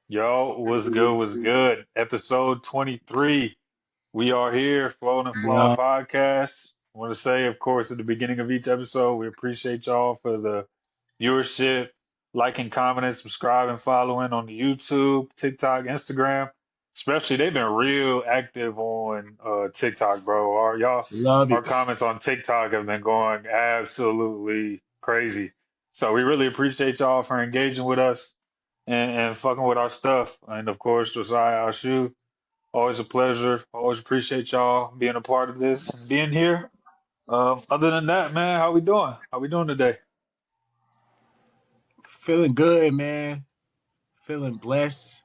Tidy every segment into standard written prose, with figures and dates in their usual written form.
Yo, what's good? What's good? Episode 23. We are here, Flown and Flawed Yeah, Podcast. I want to say, of course, at the beginning of each episode, we appreciate y'all for the viewership, liking, commenting, subscribing, following on the YouTube, TikTok, Instagram. Especially, they've been real active on TikTok, bro. love Our it. comments on TikTok have been going absolutely crazy. So we really appreciate y'all for engaging with us and fucking with our stuff. And of course, Josiah Ashu, always a pleasure. Always appreciate y'all being a part of this and being here. Other than that, man, how we doing? How we doing today? Feeling good, man. Feeling blessed.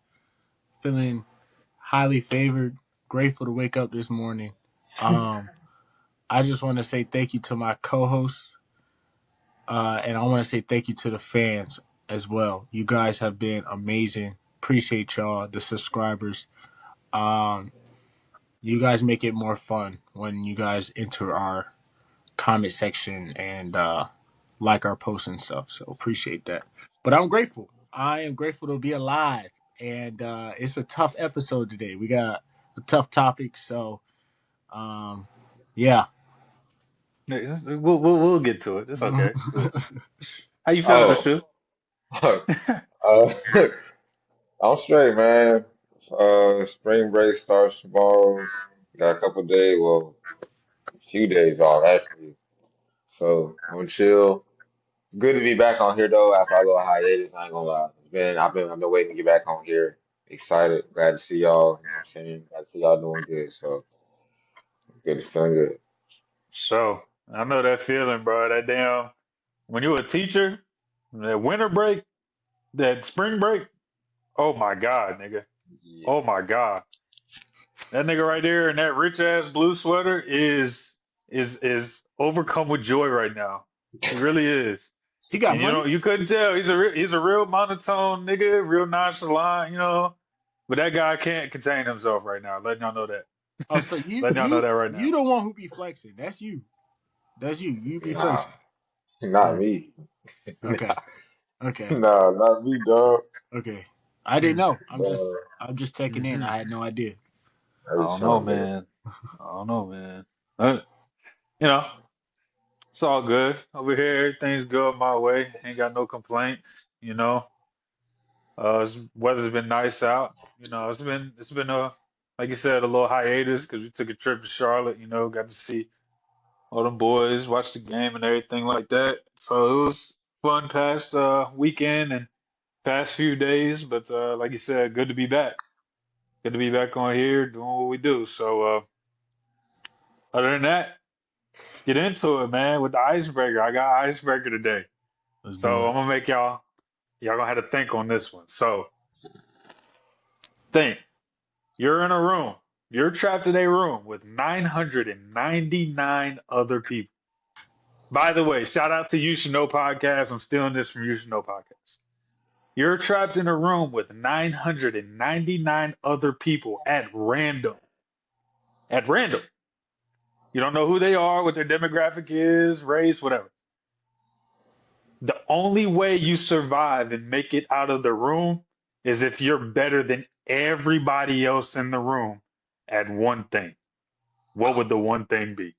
Feeling highly favored. Grateful to wake up this morning. Um, I just want to say thank you to my co-hosts, and I want to say thank you to the fans as well. You guys have been amazing. Appreciate y'all, the subscribers. Um, you guys make it more fun when you guys enter our comment section and like our posts and stuff. So appreciate that. But I'm grateful. I am grateful to be alive. And it's a tough episode today. We got a tough topic. So um, yeah. We'll get to it. It's okay. How you feeling, Oh, Ashu? uh, I'm straight, man. Spring break starts tomorrow. Got a couple days, well, a few days off actually. So I'm chill. Good to be back on here though after our little hiatus. I ain't gonna lie. I've been waiting to get back on here. Excited, glad to see y'all. You know what I'm saying? Glad to see y'all doing good. So good, it's feeling good. So I know that feeling, bro. That damn when you're a teacher, that winter break, that spring break. Oh my God, nigga. Yeah. Oh my God. That nigga right there in that rich ass blue sweater is overcome with joy right now. He really is. He got And money. you couldn't tell. He's a real monotone nigga, real nonchalant. But that guy can't contain himself right now. Letting y'all know that. Oh, so you Letting y'all know you that right you now. the one who be flexing. That's you. That's you. You be Nah, flexing. not Hmm. me. Okay. Okay. Nah, not me, dog. Okay. I didn't Hmm. know. Nah, I'm just checking in. Hmm. I had no idea. I I just don't know, feeling good. man. I don't know, man. You know, it's all good over here. Everything's good my way. Ain't got no complaints. Weather's been nice out. It's been a like you said a little hiatus because we took a trip to Charlotte. Got to see all them boys, watch the game and everything like that. So it was fun past weekend and past few days. But like you said, good to be back. Good to be back on here doing what we do. So other than that, let's get into it, man. With the icebreaker, I got icebreaker today. Let's do So it. I'm gonna make y'all gonna have to think on this one. So think. You're in a room. You're trapped in a room with 999 other people. By the way, shout out to You Should Know Podcast. I'm stealing this from You Should Know Podcast. You're trapped in a room with 999 other people at random. At random. You don't know who they are, what their demographic is, race, whatever. The only way you survive and make it out of the room is if you're better than everybody else in the room at one thing. What would the one thing be?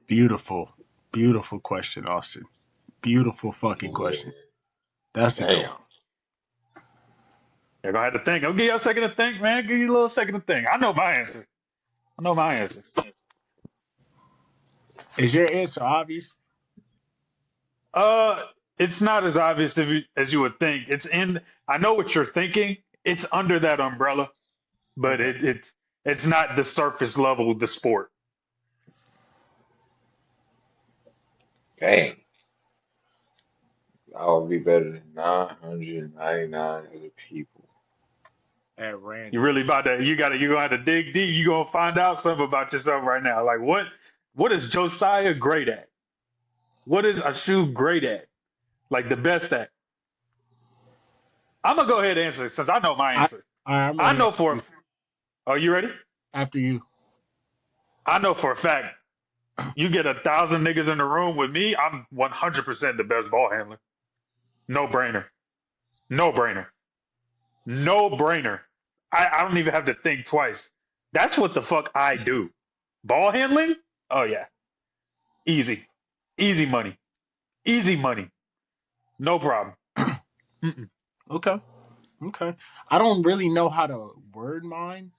Beautiful. Beautiful question, Austin. Beautiful fucking Yeah. question. That's a good one. Damn. You're gonna have to think. I'll give you a second to think, man. Give you a little second to think. I know my answer. I know my answer. Is your answer obvious? Uh, it's not as obvious as you would think. It's in. I know what you're thinking. It's under that umbrella, but Okay. it's not the surface level of the sport. Damn. I'll be better than 999 other people. At You random. really about to. You're gonna have to dig deep. You're gonna find out something about yourself right now. Like what is Josiah great at? What is Ashu great at? Like the best at? I'm gonna go ahead and answer since I know my I answer. I'm I ready know for. Are you ready? after you. I know for a fact. You get 1,000 niggas in the room with me, I'm 100% the best ball handler. No brainer. No brainer. No brainer. I don't even have to think twice. That's what the fuck I do. Ball handling? Oh yeah. Easy. Easy money. Easy money. No problem. Mm-mm. Okay. Okay. I don't really know how to word mine,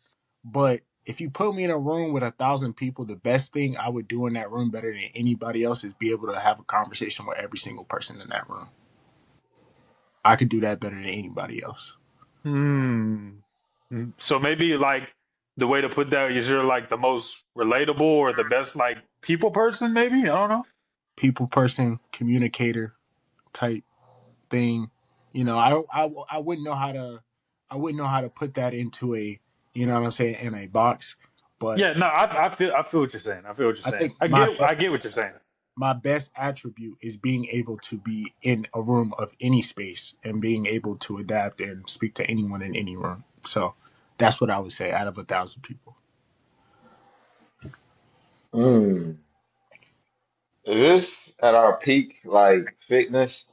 but if you put me in a room with 1,000 people, the best thing I would do in that room better than anybody else is be able to have a conversation with every single person in that room. I could do that better than anybody else. Hmm. So maybe like the way to put that is you're like the most relatable or the best like people person, maybe? I don't know. People person, communicator type thing. You know, I wouldn't know how to put that into a, you know what I'm saying, in a box, but Yeah, no, I feel what you're saying. I feel what you're I saying. think I get what you're saying. my best attribute is being able to be in a room of any space and being able to adapt and speak to anyone in any room. So that's what I would say out of 1,000 people. Mm. Is this at our peak, like fitness?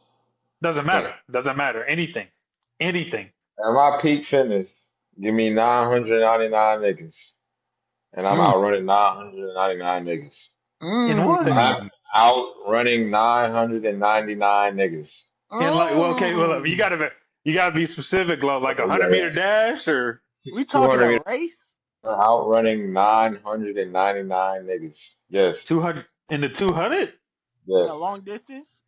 Doesn't At matter. Doesn't matter. Anything. Anything. my peak fitness, give me 999 niggas, and I'm Mm. outrunning 999 niggas. In what? I'm Mm. outrunning 999 niggas. In like well, okay, well Mm. you gotta be specific, love, like a Okay, 100-meter dash or We talking 200 a meters, race outrunning 999 niggas. Yes, 200 in the 200? in yes, a long distance?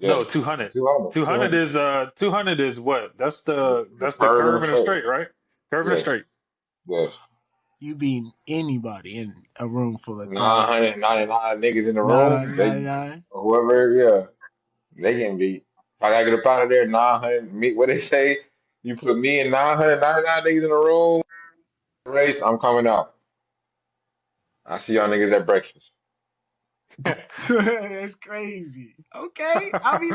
No, yes. 200. 200, 200 200. is 200 is what? The That's the curve in curve the in a straight. straight, right? Curve in a Yes, straight. yes. You beat anybody in a room full of 999 niggas in the room. They 999. whoever, yeah, they can beat. If I gotta get up out of there, 900. Me, what they say? You put me and 999 niggas in the room, race. I'm coming out. I see y'all niggas at breakfast. That's crazy. Okay. I mean,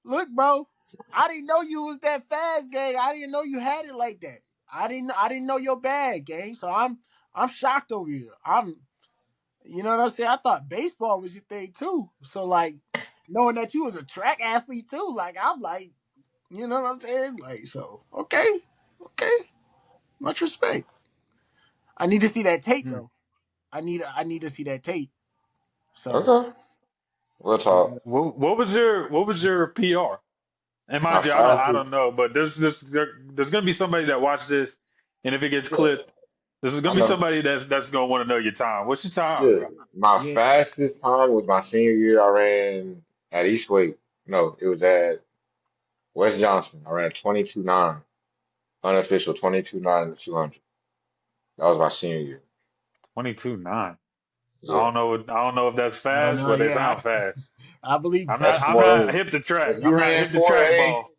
look, bro. I didn't know you was that fast, gang. I didn't know you had it like that. I didn't know your bag, gang. So I'm shocked over here. You know what I'm saying? I thought baseball was your thing too. So like knowing that you was a track athlete too, like I'm like, you know what I'm saying? Like, so okay, okay. Much respect. I need to see that tape Hmm. though. I need to see that tape. So Okay, we'll so talk. that What was your PR? And My mind you, I fastest, don't know, but there's gonna be somebody that watched this, and if it gets yeah, clipped, this is I gonna be know. somebody that's gonna want to know your time. What's your time, Yeah, bro? my yeah. fastest time was my senior year. I ran at Eastwake. No, it was at West Johnson. I ran 22.9, unofficial 22.9 in the 200. That was my senior year. 22.9. I Yeah, don't know. I don't know if that's I don't fast, know. but it Yeah, sounds fast. I believe I'm you. not. that's I'm not 4A. hip to track. If I'm you not ran hip to track 4A, ball.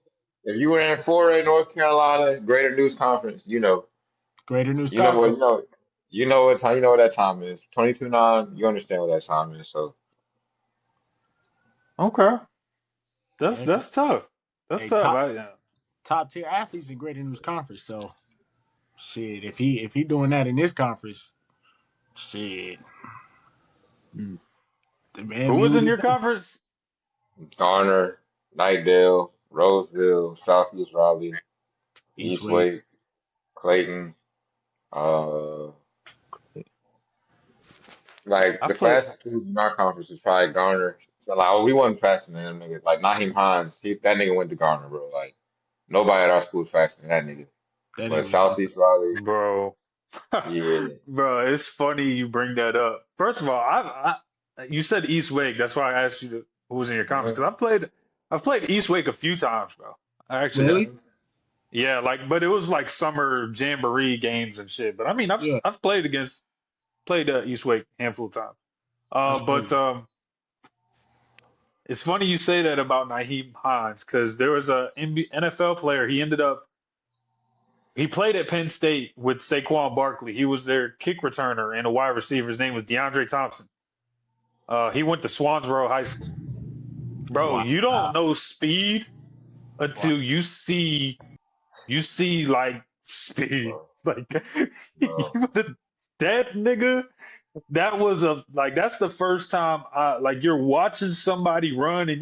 if you ran 4A North Carolina Greater News Conference, Greater News you know what, Conference. you know what time, you know what that time is. 22.9. You understand what that time is. So Okay, that's Yeah, that's tough. That's hey, tough. top Yeah. top tier athletes in Greater News Conference. So shit, if he doing that in this conference, shit, Hmm. the man Who be was what in he your say. conference? Garner, Nightdale, Roseville, Southeast Raleigh, East Wake. Eastwake, Clayton. Uh, like I the played. fastest dude in our conference was probably Garner. So like, oh, we wasn't faster than them niggas. Like Naheem Hines, that nigga went to Garner, bro. Like nobody at our school was faster than that nigga. That But nigga was different. Southeast Raleigh, Bro, yeah, bro, it's funny you bring that up. First of all, you said East Wake. That's why I asked you who was in your conference mhm, because I've played East Wake a few times, bro. I actually have. Really? Yeah, like, but it was like summer jamboree games and shit. But I mean, Yeah, I've played East Wake a handful of times. that's But crazy. it's funny you say that about Naheem Hines because there was a NFL player. He played at Penn State with Saquon Barkley. He was their kick returner and a wide receiver. His name was DeAndre Thompson. He went to Swansboro High School. Bro, Wow. you don't know speed Wow. until you see like speed. bro, Like bro. that nigga, that was a like that's the first time I like you're watching somebody run and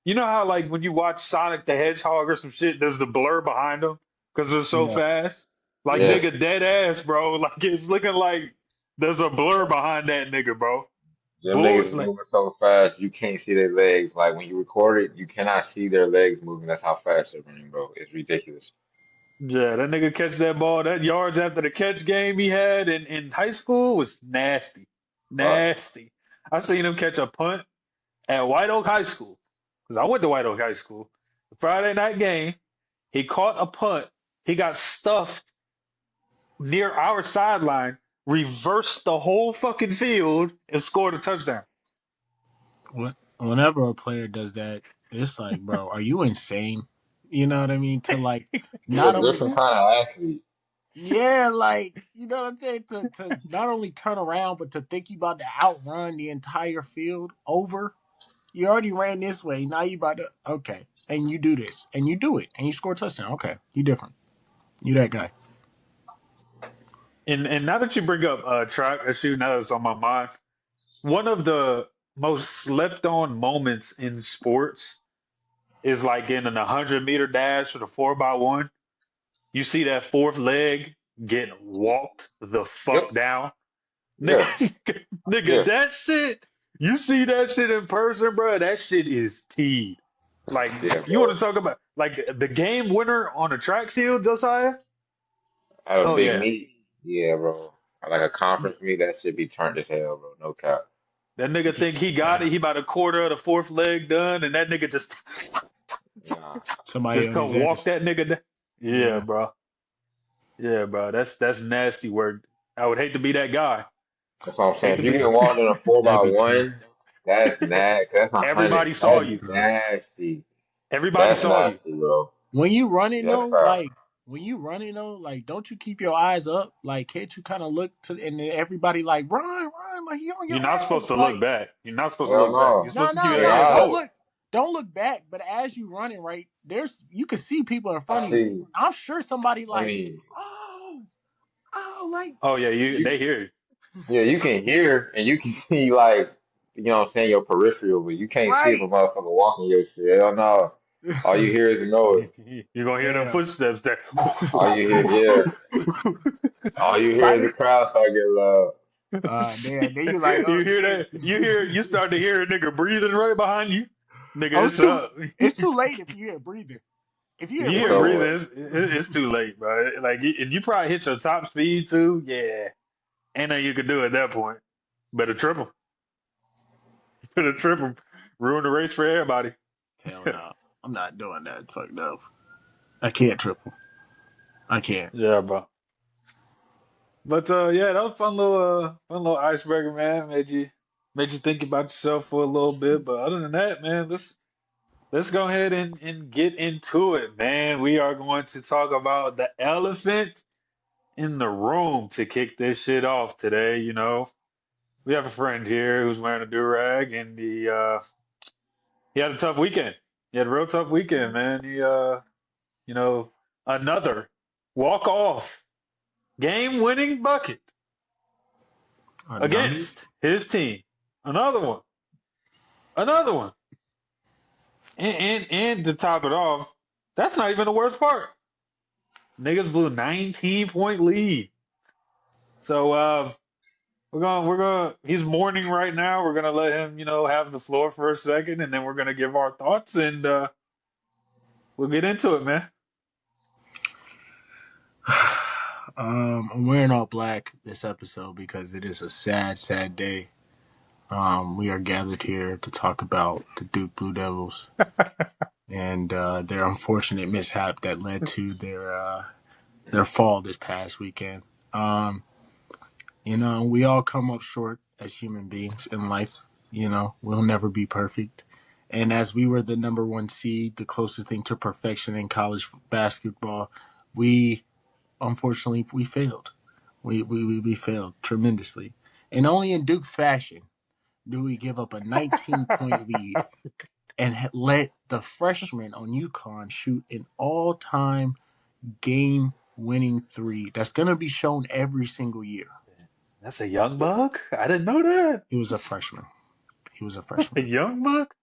You know how like when you watch Sonic the Hedgehog or some shit, there's the blur behind them because they're so Yeah, fast. Like yeah. Yes. nigga, dead ass, bro. Like it's looking like there's a blur behind that nigga, bro. Them niggas is Like moving so fast you can't see their legs. Like when you record it, you cannot see their legs moving. That's how fast they're running, bro. It's ridiculous. yeah, that nigga catch that ball. That yards after the catch game he had in high school was nasty, Fuck. nasty. I seen him catch a punt at White Oak High School because I went to White Oak High School. The Friday night game, he caught a punt. He got stuffed near our sideline, reversed the whole fucking field, and scored a touchdown. Whenever a player does that, it's like, bro, are you insane? You know what I mean? To like He's a not only different kind of athlete. yeah, like you know what I'm saying? To not only turn around, but to think you about to outrun the entire field over. You already ran this way. Now you about to okay. And you do this. And you do it. And you score a touchdown. Okay. You different. You that guy. And now that you bring up track issue, now that's on my mind. One of the most slept on moments in sports is like in an 100-meter dash or the 4x1. You see that fourth leg get walked the fuck Yep. down. Yeah. Nigga, nigga, Yeah. that shit, you see that shit in person, bro, that shit is teed. Like, Yeah, you want bro. to talk about, like, the game winner on the track field, Josiah? At a Oh, big yeah. meet. Yeah, bro. Like a conference meet, that should be turned as hell, bro. No cap. That nigga think he got Yeah. it. He about a quarter of the fourth leg done, and that nigga just Nah. Somebody just on his come walk ass. that nigga down. Yeah, Yeah. bro. Yeah, bro. That's nasty work. I would hate to be that guy. That's what I'm Hate saying. to If you be get that. walked in a four by That'd be tough. one, that's nasty. That's a hundred. Everybody saw That'd That's be you. tough. nasty. Everybody That's saw you. nasty, bro. When you running Yeah, though, fact. like when you running though, like don't you keep your eyes up? Like can't you kind of look to and then everybody like run, like you on You're your not supposed ass, to look like back. You're not supposed to Hell look back. You're no. no, supposed to keep no, your Stay no, head eyes. forward. don't look back. But as you running right, there's you can see people in I front of you. see. I'm sure somebody I like mean, like Oh yeah, you you they hear you. yeah, you can hear and you can see like what I'm saying, your peripheral, but you can't see if a right. motherfucker walking your shit. Hell no. All you hear is a noise. You're gonna hear them Damn. footsteps there. All you hear, yeah. All you hear By is the the crowd start getting loud. damn, then you like oh You hear shit. that? You start to hear a nigga breathing right behind you. Oh, Nigga, it's up. it's too late if you hear breathing. If you If hear you It's hear breathing, over breathing, with. it's too late, bro. Like, and you probably hit your top speed too. Yeah, ain't nothing you could do at that point. Better triple. Better triple. Ruin the race for everybody. hell no. I'm not doing that. Fucked up. I can't triple. I can't. Yeah, bro. But yeah, that was a fun little icebreaker, man. Made you think about yourself for a little bit. But other than that, man, let's go ahead and get into it, man. We are going to talk about the elephant in the room to kick this shit off today. You know, we have a friend here who's wearing a do-rag, and he had a tough weekend. He had a real tough weekend, man. You know, another walk-off game-winning bucket Another? against his team. Another one. Another one. And to top it off, that's not even the worst part. Niggas blew 19-point lead. So we're gonna he's mourning right now. We're gonna let him, have the floor for a second, and then we're gonna give our thoughts, and we'll get into it, man. I'm wearing all black this episode because it is a sad, sad day. We are gathered here to talk about the Duke Blue Devils and their unfortunate mishap that led to their fall this past weekend. We all come up short as human beings in life. We'll never be perfect. And as we were the number one seed, the closest thing to perfection in college basketball, we unfortunately we failed. We failed tremendously. And only in Duke fashion do we give up a 19-point lead and let the freshman on UConn shoot an all-time game-winning three that's going to be shown every single year. That's a young buck. I didn't know that. He was a freshman. He was a A freshman. young buck.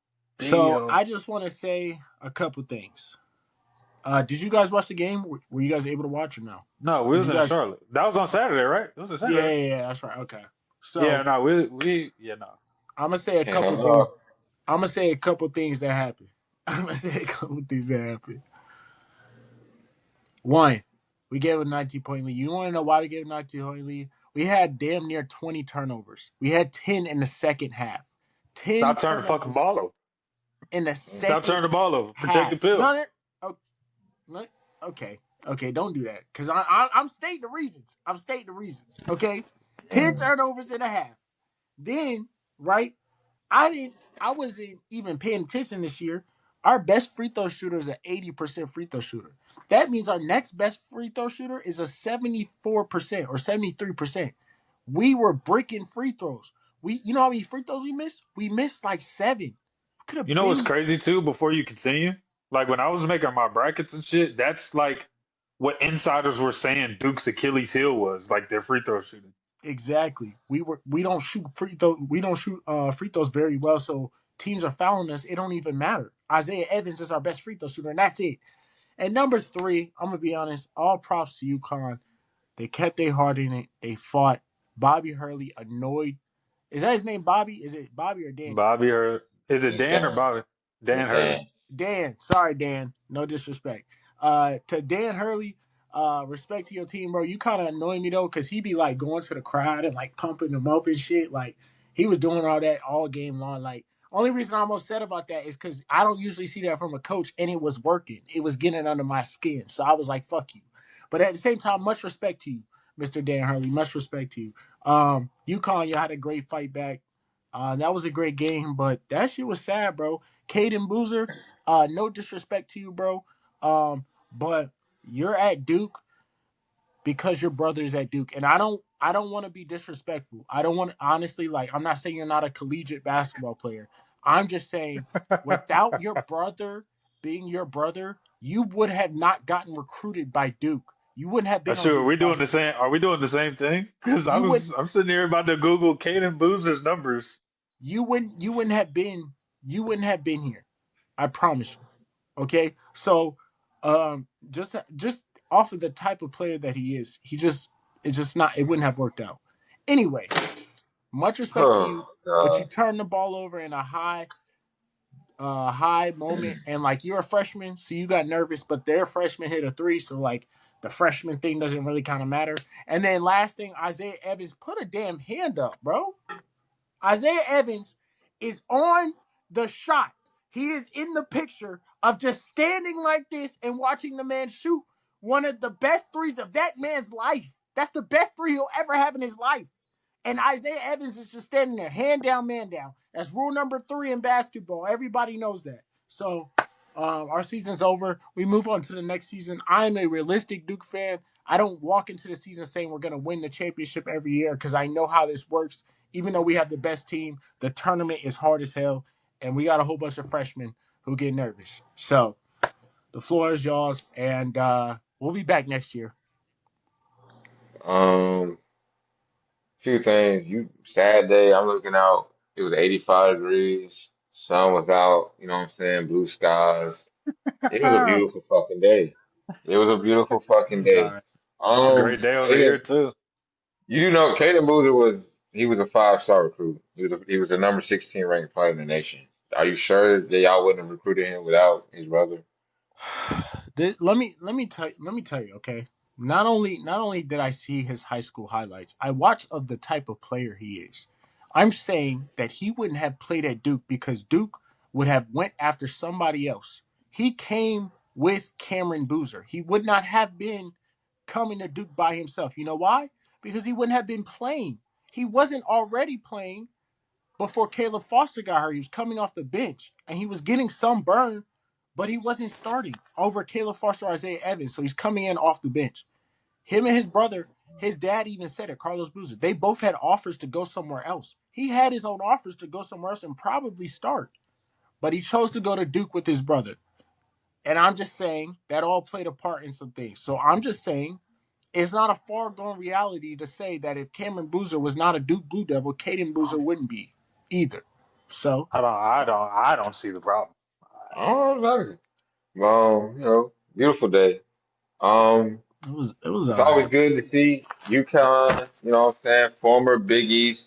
So Damn. I just want to say a couple things. Did you guys watch the game? Were you guys able to watch or no? No, we Did was you in guys? Charlotte. That was on Saturday, right? It was a Yeah, Saturday. yeah, yeah, that's right. Okay. Yeah, So no, we yeah, no. I'm gonna say a couple Hell things. no. I'm gonna say a couple things that happened. I'm gonna say a couple things that happened. One, we gave a 19-point lead. You want to know why we gave a 19-point lead? We had damn near 20 turnovers. We had 10 in the second half. 10 Stop turning the fucking turnovers ball over. in the Stop second turning the ball over. Protect half. the pill. No, oh, no, okay, okay, don't do that because I'm stating the reasons. I'm stating the reasons. Okay, 10 turnovers in a half. Then right, I wasn't even paying attention this year. Our best free throw shooter is an 80% free throw shooter. That means our next best free throw shooter is a 74% or 73%. We were breaking free throws. You know how many free throws we missed? We missed like 7. Could You have know what's been crazy too, before you continue? Like when I was making my brackets and shit, that's like what insiders were saying Duke's Achilles heel was, like their free throw shooting. exactly. We don't shoot free throw. We don't shoot free throws very well. So teams are fouling us. It don't even matter. Isaiah Evans is our best free throw shooter, and that's it. And number 3, I'm gonna be honest. All props to UConn. They kept their heart in it. They fought. Bobby Hurley annoyed. Is that his name, Bobby? Is it Bobby or Daniel? Bobby or is it It's Dan or Dan. Bobby? Dan It's Hurley. Dan. Dan. Sorry, Dan. No disrespect. To Dan Hurley, respect to your team, bro. You kind of annoy me though, because he be like going to the crowd and like pumping them up and shit. Like he was doing all that all game long. Like only reason I'm upset about that is because I don't usually see that from a coach, and it was working. It was getting under my skin. So I was like, fuck you. But at the same time, much respect to you, Mr. Dan Hurley. Much respect to you. UConn, you had a great fight back. That was a great game, but that shit was sad, bro. Caden Boozer, no disrespect to you, bro. But you're at Duke because your brother's at Duke. And I don't want to be disrespectful. I don't want honestly, like, I'm not saying you're not a collegiate basketball player. I'm just saying without your brother being your brother, you would have not gotten recruited by Duke. You wouldn't have been on Sure, are Duke's we doing the roster. same? Are we doing the same thing? Because You would I'm sitting here about to Google Caden Boozer's numbers. you wouldn't have been here. I promise you. Okay, so just off of the type of player that he is, it's just not it wouldn't have worked out. Anyway, much respect to you, Oh but you God. turned the ball over in a high moment, and like you're a freshman, so you got nervous, but their freshman hit a 3, so like the freshman thing doesn't really kind of matter. And then last thing, Isaiah Evans put a damn hand up, bro. Isaiah Evans is on the shot. He is in the picture of just standing like this and watching the man shoot one of the best threes of that man's life. That's the best 3 he'll ever have in his life. And Isaiah Evans is just standing there, hand down, man down. That's rule number 3 in basketball. Everybody knows that. So our season's over. We move on to the next season. I'm a realistic Duke fan. I don't walk into the season saying we're going to win the championship every year because I know how this works. Even though we have the best team, the tournament is hard as hell, and we got a whole bunch of freshmen who get nervous. So the floor is yours, and we'll be back next year. Um, few things. Sad day. I'm looking out. It was 85 degrees. Sun was out. You know what I'm saying? Blue skies. It was a beautiful fucking day. It was a beautiful fucking It's all day. right. It's a great day over here Caden, too. you do know Caden Boozer he was a 5-star recruit. He was a number 16 ranked player in the nation. Are you sure that y'all wouldn't have recruited him without his brother? Let me tell you, okay. Not only did I see his high school highlights, I watched of the type of player he is. I'm saying that he wouldn't have played at Duke because Duke would have went after somebody else. He came with Cameron Boozer. He would not have been coming to Duke by himself. You know why? Because he wouldn't have been playing. He wasn't already playing before Caleb Foster got hurt. He was coming off the bench and he was getting some burn, but he wasn't starting over Caleb Foster or Isaiah Evans. So he's coming in off the bench. Him and his brother, his dad even said it, Carlos Boozer. They both had offers to go somewhere else. He had his own offers to go somewhere else and probably start, but he chose to go to Duke with his brother. And I'm just saying that all played a part in some things. So I'm just saying it's not a far gone reality to say that if Cameron Boozer was not a Duke Blue Devil, Caden Boozer wouldn't be either. So I don't see the problem. Oh, nice. Beautiful day. Um, it was it's all always right. good to see UConn, you know what I'm saying, former Big East.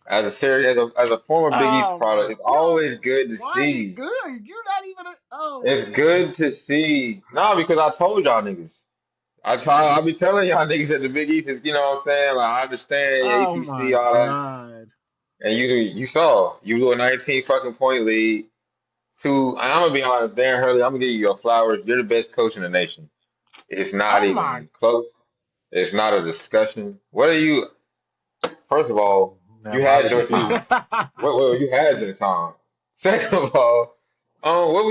As a former Big East Oh product, my, it's you don't. always good to Why is it see. good? You're not even. Oh my It's goodness. good to see. No, because I told y'all niggas. I be telling y'all niggas that the Big East is, you know what I'm saying? Like I understand, yeah, Oh ACC, my all that. god, And you saw, you blew a 19 fucking point lead to, and I'm gonna be honest, Dan Hurley, I'm gonna give you your flowers. You're the best coach in the nation. It's not oh my. even close. It's not a discussion. What are you, first of all, Yeah, you my had bad. your time. What you had your time. Second of all, I don't know what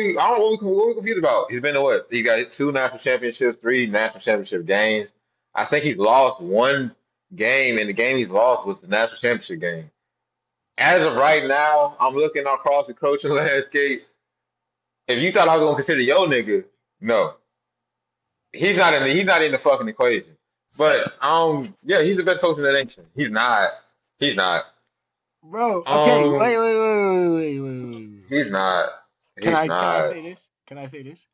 we confused about. He's been to what? He got two national championships, three national championship games. I think he's lost one game, and the game he's lost was the national championship game. As of right now, I'm looking across the coaching landscape. If you thought I was gonna consider your nigga, no, he's not in the fucking equation. But yeah, he's the best coach in the nation. He's not. He's not. Bro, okay, Um, wait. he's not. Can He's I not. say this? Can I say this?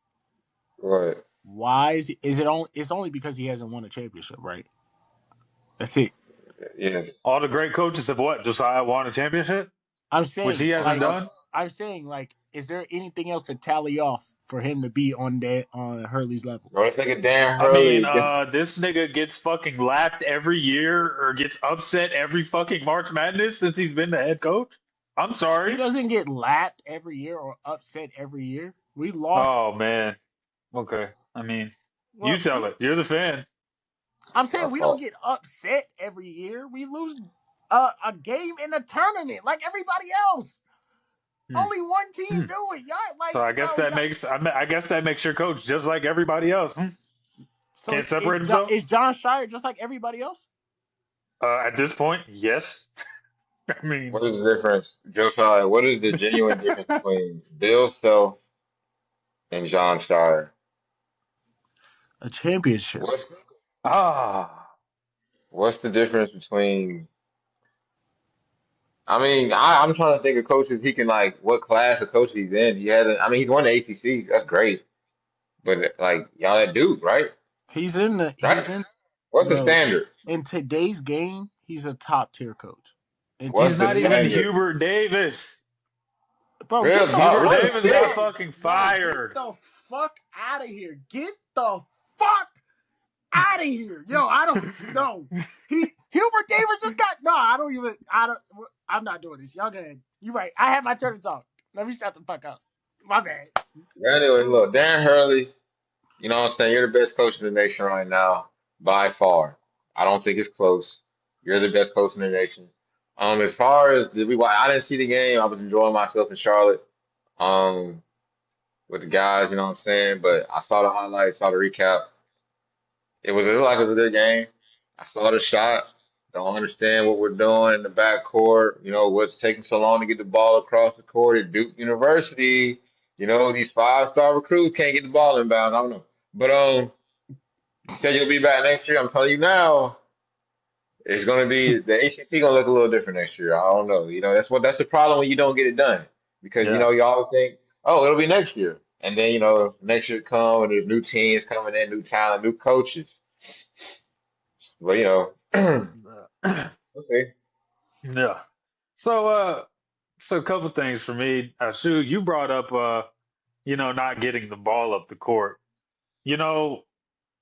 What? Why is it only? It's only because he hasn't won a championship, right? That's it. Yeah. All the great coaches have what? Josiah won a championship, I'm which he saying, hasn't done. is there anything else to tally off for him to be on Hurley's level? Bro, this nigga Dan I mean, Hurley gets. this nigga gets fucking lapped every year or gets upset every fucking March Madness since he's been the head coach. I'm He sorry. doesn't get lapped every year or upset every year. We lost. Oh man. Okay. I mean, you Well, tell it. You're the fan. I'm My saying we don't fault. get upset every year. We lose a game in a tournament like everybody else. Hmm. Only one team Hmm. do it. Y'all So like, I guess bro, that y'all. makes I guess that makes your coach just like everybody else. Hmm? So Can't separate himself. is John Shire just like everybody else? At this point, yes. I What mean, is the difference, Josiah? What is the genuine difference between Bill Self and John Shire? A championship. What's ah, what's the difference between? I mean, I'm trying to think of coaches he can like. What class of coach he's in? He hasn't. I mean, he's won the ACC. That's great. But like y'all that dude, right? He's Right? in What's the bro. standard? In today's game, he's a top tier coach. In he's What's the not even today's standard? Hubert Davis. bro, get Real the talk, Hubert fuck real Davis got shit. bro, fucking bro, get fired. the fuck out of here. Get the fuck out of here. Yo, I don't know. Hubert Davis just got no, I'm not doing this. Y'all go ahead. You right. I had my turn to talk. Let me shut the fuck up. My bad. Anyway, look, Dan Hurley. You know what I'm saying? You're the best coach in the nation right now, by far. I don't think it's close. You're the best coach in the nation. As far as I didn't see the game. I was enjoying myself in Charlotte, um, with the guys. You know what I'm saying? But I saw the highlights, saw the recap. It looked like it was a good game. I saw the shot. Don't understand what we're doing in the back court. You know, what's taking so long to get the ball across the court at Duke University. You know, these five-star recruits can't get the ball inbound. I don't know. But you said you'll be back next year. I'm telling you now, it's gonna be the ACC gonna look a little different next year. I don't know. You know, that's the problem when you don't get it done. Because Yeah. you always think, oh, it'll be next year. And then, next year come and there's new teams coming in, new talent, new coaches. But okay. Yeah. So so a couple things for me. Sue, you brought up not getting the ball up the court. You know,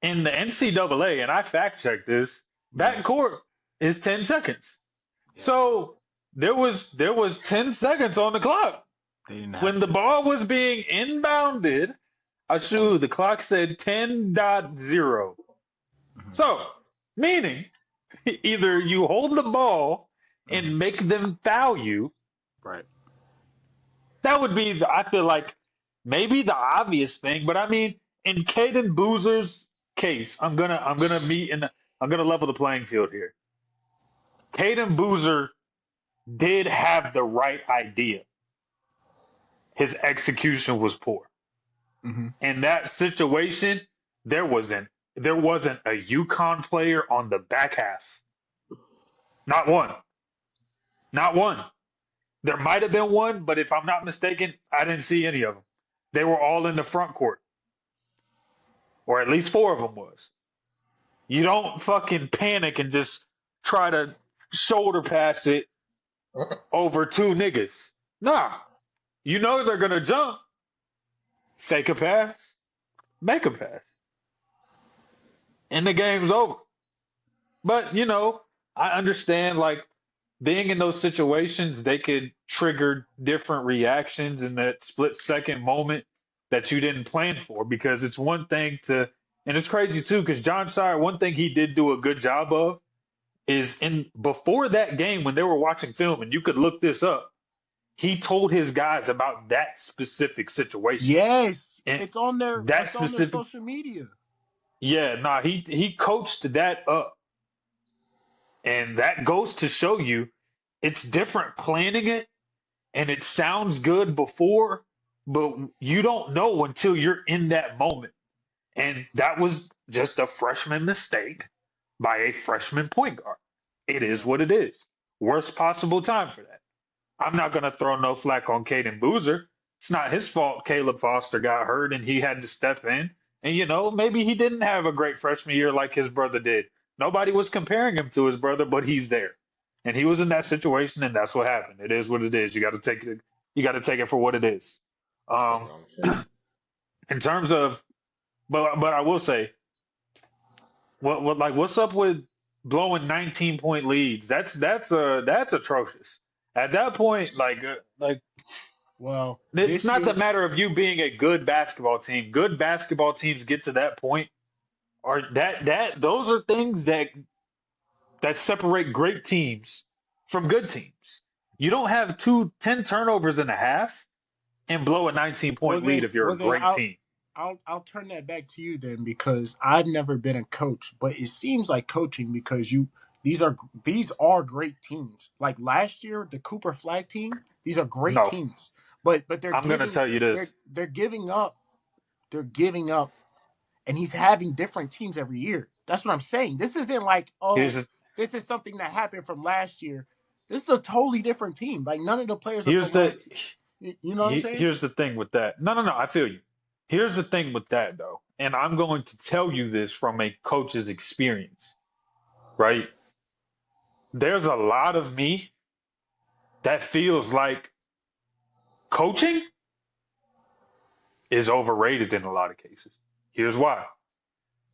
in the NCAA, and I fact checked this, that Yes. court is 10 seconds. Yeah. So there was 10 seconds on the clock. They didn't have When the to. ball was being inbounded, Ashu, the clock said 10.0. Mhm. So, meaning either you hold the ball Mhm. and make them foul you. Right. That would be, I feel like, maybe the obvious thing. But I mean, in Caden Boozer's case, I'm gonna level the playing field here. Caden Boozer did have the right idea. His execution was poor. Hmm. In that situation, there wasn't there wasn't a UConn player on the back half. Not one. Not one. There might have been one, but if I'm not mistaken, I didn't see any of them. They were all in the front court, or at least four of them was. You don't fucking panic and just try to shoulder pass it over two niggas. Nah, you know they're gonna jump. Fake a pass, make a pass, and the game's over. But I understand like being in those situations, they could trigger different reactions in that split second moment that you didn't plan for. Because it's one thing to, and it's crazy too, because John Shire, one thing he did do a good job of is in before that game when they were watching film, and you could look this up, he told his guys about that specific situation. Yes, And it's on their that it's on their specific, social media. yeah, nah, he coached that up. And that goes to show you it's different planning it and it sounds good before, but you don't know until you're in that moment. And that was just a freshman mistake by a freshman point guard. It is Yeah. what it is. Worst possible time for that. I'm not going to throw no flack on Caden Boozer. It's not his fault Caleb Foster got hurt and he had to step in. And, maybe he didn't have a great freshman year like his brother did. Nobody was comparing him to his brother, but he's there. And he was in that situation, and that's what happened. It is what it is. You got to take it. You got to take it for what it is. That's Um, what I'm saying. in terms of, but I will say, what's up with blowing 19-point leads? That's atrocious. At that point, Well, it's this not the year, matter of you being a good basketball team. Good basketball teams get to that point, or that those are things that separate great teams from good teams. You don't have 10 turnovers and a half and blow a 19 well point lead then, if you're well a then, great I'll team. I'll I'll turn that back to you then because I've never been a coach, but it seems like coaching because these are these are great teams. Like last year, the Cooper Flag team, these are great No, teams, but I'm gonna tell you this. they're giving up they're giving up, and he's having different teams every year. That's what I'm saying. This isn't like, Here's oh, the, this is something that happened from last year. This is a totally different team. Like none of the players are here's from the last year. You know what I'm saying? here's the thing with that. No, no, no. I feel you. Here's the thing with that though, and I'm going to tell you this from a coach's experience. Right? There's a lot of me that feels like coaching is overrated in a lot of cases. Here's why.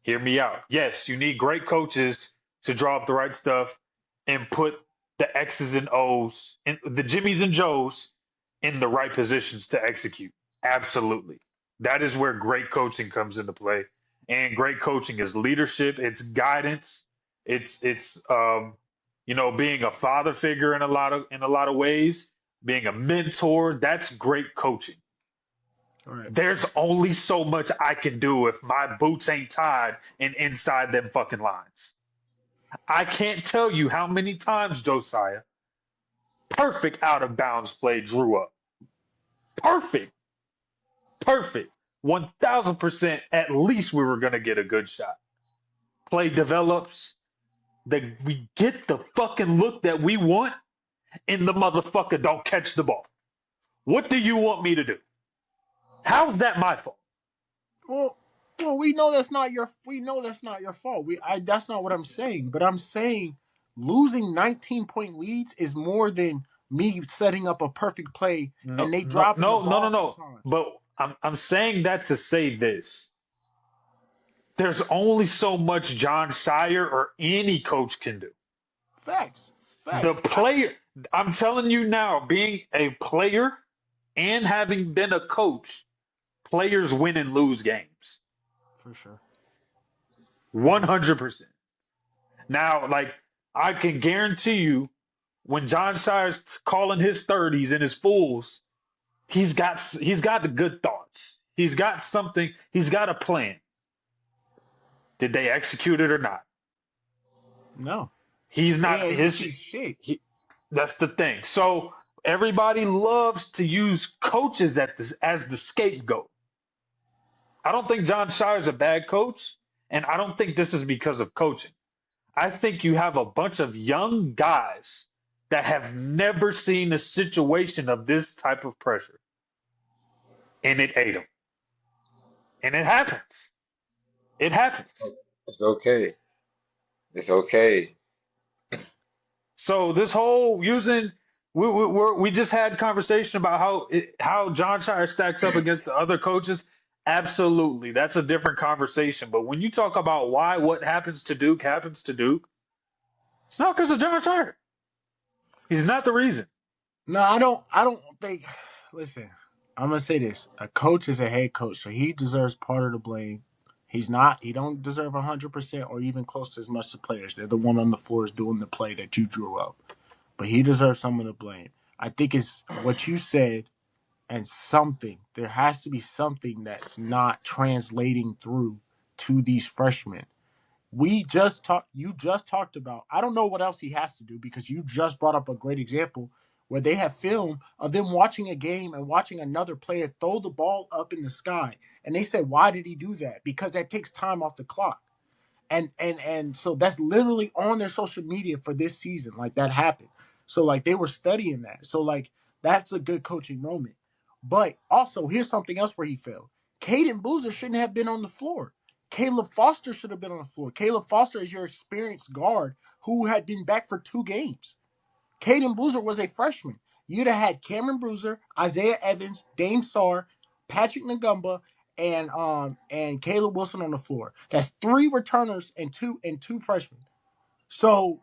Hear me out. Yes, you need great coaches to draw up the right stuff and put the X's and O's and the Jimmies and Joes in the right positions to execute. Absolutely. That is where great coaching comes into play. And great coaching is leadership, it's guidance, it's being a father figure in a lot of ways, being a mentor. That's great coaching. All right. There's only so much I can do if my boots ain't tied and inside them fucking lines. I can't tell you how many times, Josiah, perfect out of bounds play drew up. Perfect. Perfect. 1000% at least we were going to get a good shot. Play develops. We get the fucking look that we want, and the motherfucker don't catch the ball. What do you want me to do? How's that my fault? Well, we know that's not your fault. That's not what I'm saying. But I'm saying losing 19-point leads is more than me setting up a perfect play No, and they no, dropping the no, no, ball no, a few no. times. But I'm saying that to say this. There's only so much John Shire or any coach can do. Facts. The Facts. player, I'm telling you now, being a player and having been a coach, players win and lose games. For sure. 100%. Now, I can guarantee you, when John Shire's calling his 30s and his fools, he's got the good thoughts. He's got something. He's got a plan. Did they execute it or not? No. He's They not didn't his. execute shit. That's the thing. So everybody loves to use coaches as the scapegoat. I don't think John Shire's a bad coach, and I don't think this is because of coaching. I think you have a bunch of young guys that have never seen a situation of this type of pressure, and it ate them. And it happens. It happens. It's okay. It's okay. So this whole using we just had conversation about how John Shire stacks up against the other coaches. Absolutely, that's a different conversation. But when you talk about why what happens to Duke, it's not because of John Shire. He's not the reason. No, I don't. I don't think. Listen, I'm gonna say this: a coach is a head coach, so he deserves part of the blame. He's not. He don't deserve 100% or even close to as much to players. They're the one on the floor is doing the play that you drew up, but he deserves some of the blame. I think it's what you said and something. There has to be something that's not translating through to these freshmen. You just talked about, I don't know what else he has to do because you just brought up a great example where they have film of them watching a game and watching another player throw the ball up in the sky. And they said, why did he do that? Because that takes time off the clock. And so that's literally on their social media for this season. Like that happened. So like they were studying that. So like that's a good coaching moment. But also here's something else where he failed. Caden Boozer shouldn't have been on the floor. Caleb Foster should have been on the floor. Caleb Foster is your experienced guard who had been back for 2 games. Caden Boozer was a freshman. You'd have had Cameron Bruiser, Isaiah Evans, Dame Sarr, Patrick Ngumba, and Caleb Wilson on the floor. That's 3 returners and two freshmen. So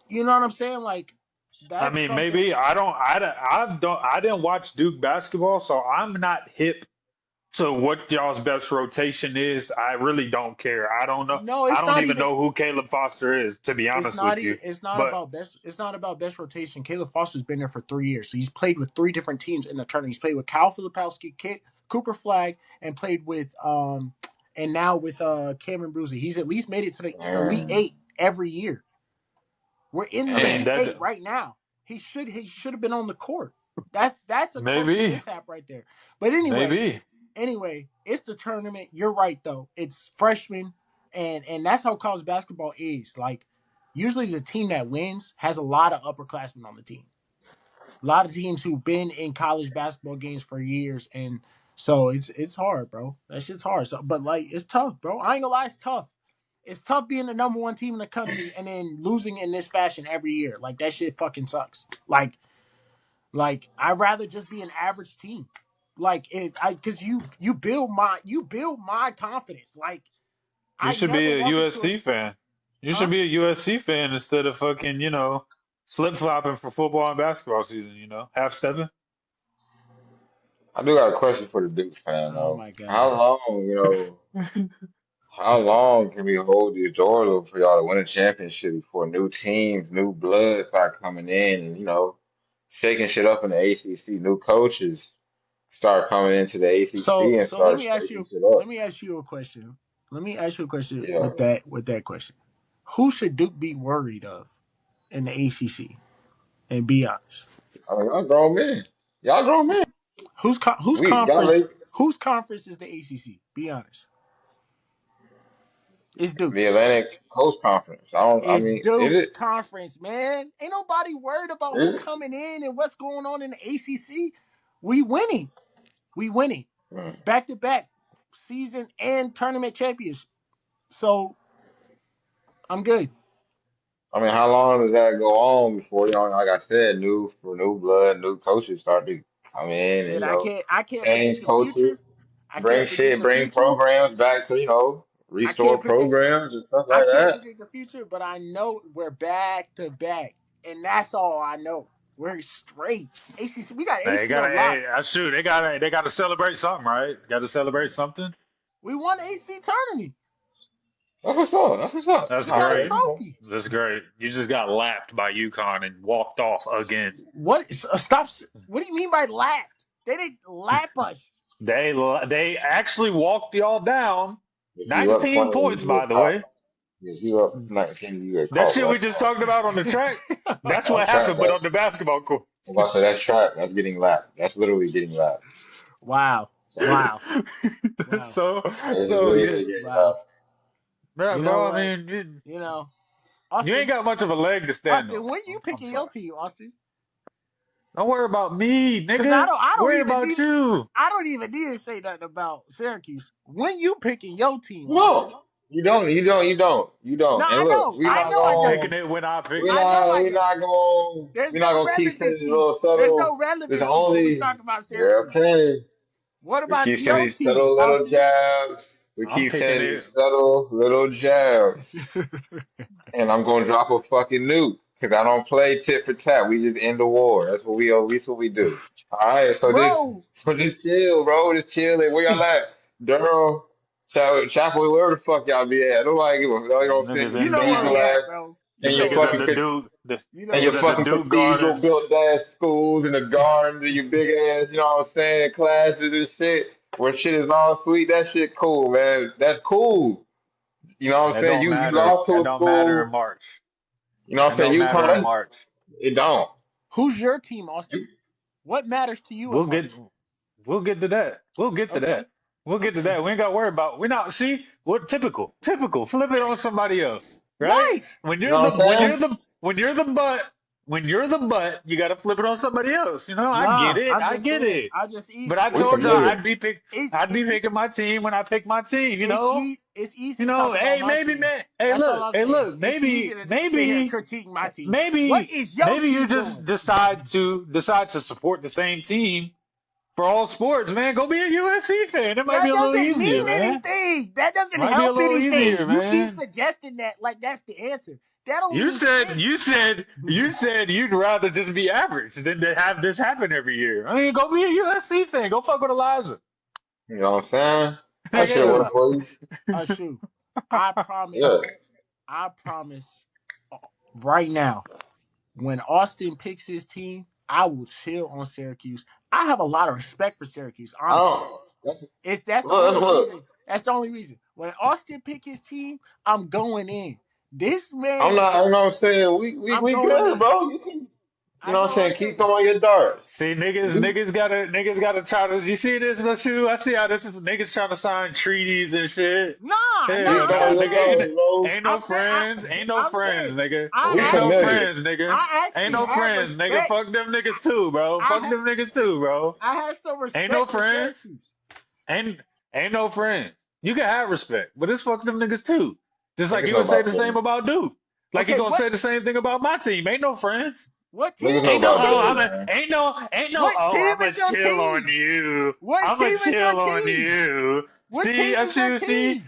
you know what I'm saying? Like I that's mean, something. maybe I didn't watch Duke basketball, so I'm not hip to what y'all's best rotation is. I really don't care. I don't know. No, I it's don't not even even. know who Caleb Foster is, to be honest with you. It's not But about best. It's not about best rotation. Caleb Foster's been there for 3 years, so he's played with 3 different teams in the tournament. He's played with Kyle Filipowski, Cooper Flag, and played with and now with Cameron Bruiser. He's at least made it to the Elite Mm, Eight every year. We're in the I mean mm. Elite Eight that right now. He should have been on the court. That's a coaching maybe, mishap right there. But anyway, it's the tournament. You're right though. It's freshmen, and that's how college basketball is. Like usually the team that wins has a lot of upperclassmen on the team. A lot of teams who've been in college basketball games for years, and so it's hard, bro. That shit's hard. So, but like it's tough, bro. I ain't gonna lie, it's tough. It's tough being the number 1 team in the country and then losing in this fashion every year. Like that shit fucking sucks. Like I'd rather just be an average team. Like if I because you build my confidence. Like you I should be never a walk into a USC fan. You should huh? be a USC fan instead of fucking, flip flopping for football and basketball season. Half stepping. I do got a question for the Duke fan Oh though. my How god. long, how What's up? long can we hold the door though for y'all to win a championship before new teams, new blood start coming in and, shaking shit up in the ACC, new coaches start coming into the So ACC and so let start me ask shaking you shit up? let me ask you a question. Let me ask you a question Yeah. with that question. Who should Duke be worried of in the ACC? And be honest. I mean, y'all grown men. Y'all grown men. Whose Y'all conference? make Whose conference is the ACC? Be honest. It's the Duke's. Atlantic Coast Conference. I It's mean, is Duke's it? conference, man. Ain't nobody worried about who Is it? coming in and what's going on in the ACC. We winning. We winning. Mm. Back to back season and tournament champions. So I'm good. I mean, how long does that go on before, like I said, new blood, new coaches start to come in and, Shit, I can't change predict the culture, future. I bring can't predict shit, the bring future. programs back to, I can't restore predict programs and stuff I like can't that. predict the future, but I know we're back to back. And that's all I know. We're straight. ACC, we got They AC gotta, on lock. hey, shoot, they gotta celebrate something, right? Got to celebrate something. We won the AC tournament. That's what's up. That's what's up. That's We got a great. Okay. trophy. That's great. You just got lapped by UConn and walked off again. What? Stop. What do you mean by lapped? They didn't lap us. They actually walked y'all down. If you up 19 20, points, you by get the caught. way. If you up 19, you get That caught. shit Well, we that's just fine. talked about on the track, that's On what track, happened, but on the basketball court. I'm about to say that's track. That's getting lapped. That's literally getting lapped. Wow. So, Wow. Wow. so, it's so yeah, literally getting Wow. lapped. yeah, You know bro. I what? mean, You know. You ain't got much of a leg to stand Austin, on. when you I'm picking your sorry. team, Austin? Don't worry about me, Because nigga. I don't Worry even about need you. I don't even need to say nothing about Syracuse. When you picking your team, Austin? No, you don't. No, And look, I know I I'm don't. picking it when I pick I it. know I we're don't. not going, There's we're not no gonna keep sending these relevancy. little There's no subtle. There's relevancy when we only, talk about yeah, Syracuse. okay. What We about keep sending your these team, subtle little Austin? jabs. We I'm keep picking sending it. these subtle little jabs. And I'm gonna drop a fucking nuke because I don't play tit for tat. We just end the war. That's what we do. All right, Bro, so just chill, bro. Just chill. Like, where y'all at? Durham, Chapel, wherever the fuck y'all be at. Nobody give a, you know what I'm saying? Niggas you in know where Durham. we Cathedral at, ass bro. The You and know your niggas where at we the at. fucking Duke. The You know and your niggas where at the we fucking at. Duke cathedral Gardens. built ass schools and the gardens and your big ass, you know what I'm saying, classes and shit where shit is all sweet. That shit cool, man. That's cool. You know what I'm That saying? don't You matter. lost to That a don't matter in school. March. You know what That I'm saying? don't matter in UConn, March. it don't. Who's your team, You, Austin? What matters to you in We'll get March? we'll get to that. We'll get to Okay. that. We'll get to Okay. that. We ain't got to worry about. We not see what typical. Typical. Flip it on somebody else, right? Right. When you you're know the what I'm saying? when you're the butt when you're the butt, you got to flip it on somebody else. You know, I get Nah, it. I'm I just get saying. it. I just But easy. I We told y'all familiar. I'd be picking my team when I pick my team. It's You easy to talk know. about Hey, my maybe team. man. Hey, That's all look. I'm Hey, saying. look. It's easy to sit here and critique my team. What is your Maybe you team just doing? decide to support the same team for all sports, man. Go be a USC fan. It might be That a little doesn't easier, mean man. anything. That doesn't Might be a help little anything. easier, You keep man. suggesting that like that's the answer. That don't You mean said shit. you said you said you'd rather just be average than to have this happen every year. I mean, go be a USC fan. Go fuck with Eliza. You know what I'm saying? A That shit shoe. work for you. A shoe. I Yeah. promise. I promise right now. When Austin picks his team, I will chill on Syracuse. I have a lot of respect for Syracuse, I honestly. don't. That's the only Look. reason. That's the only reason. When Austin pick his team, I'm going in. This I'm man, not. You know what I'm saying? I'm We going good, in. bro. You know That's what I'm all I'm saying? Keep saying. throwing your darts. See, We, niggas gotta try to. You see this, shoe? I see how this is. Niggas trying to sign treaties and shit. keep Hell I'm no, throwing just your saying. darts, bro. ain't no I'm saying. friends, ain't no I'm friends, saying. nigga, We I ain't no actually, familiar. friends, nigga, I ain't actually no have friends, nigga. respect. Fuck them niggas too, bro. I Fuck have, them niggas too, bro. I have some Ain't no respect for friends, Syracuse. ain't no friends. You can have respect, but it's fuck them niggas too. Just like Niggas you know would say about the same friends. about Duke. Like you Okay, gonna say the same thing about my team. Ain't no friends. what Niggas team know is Ain't no your about oh friends, team? man. ain't no What oh team I'ma is your chill on team? you. What I'ma team is your chill on team? you. What team is your team?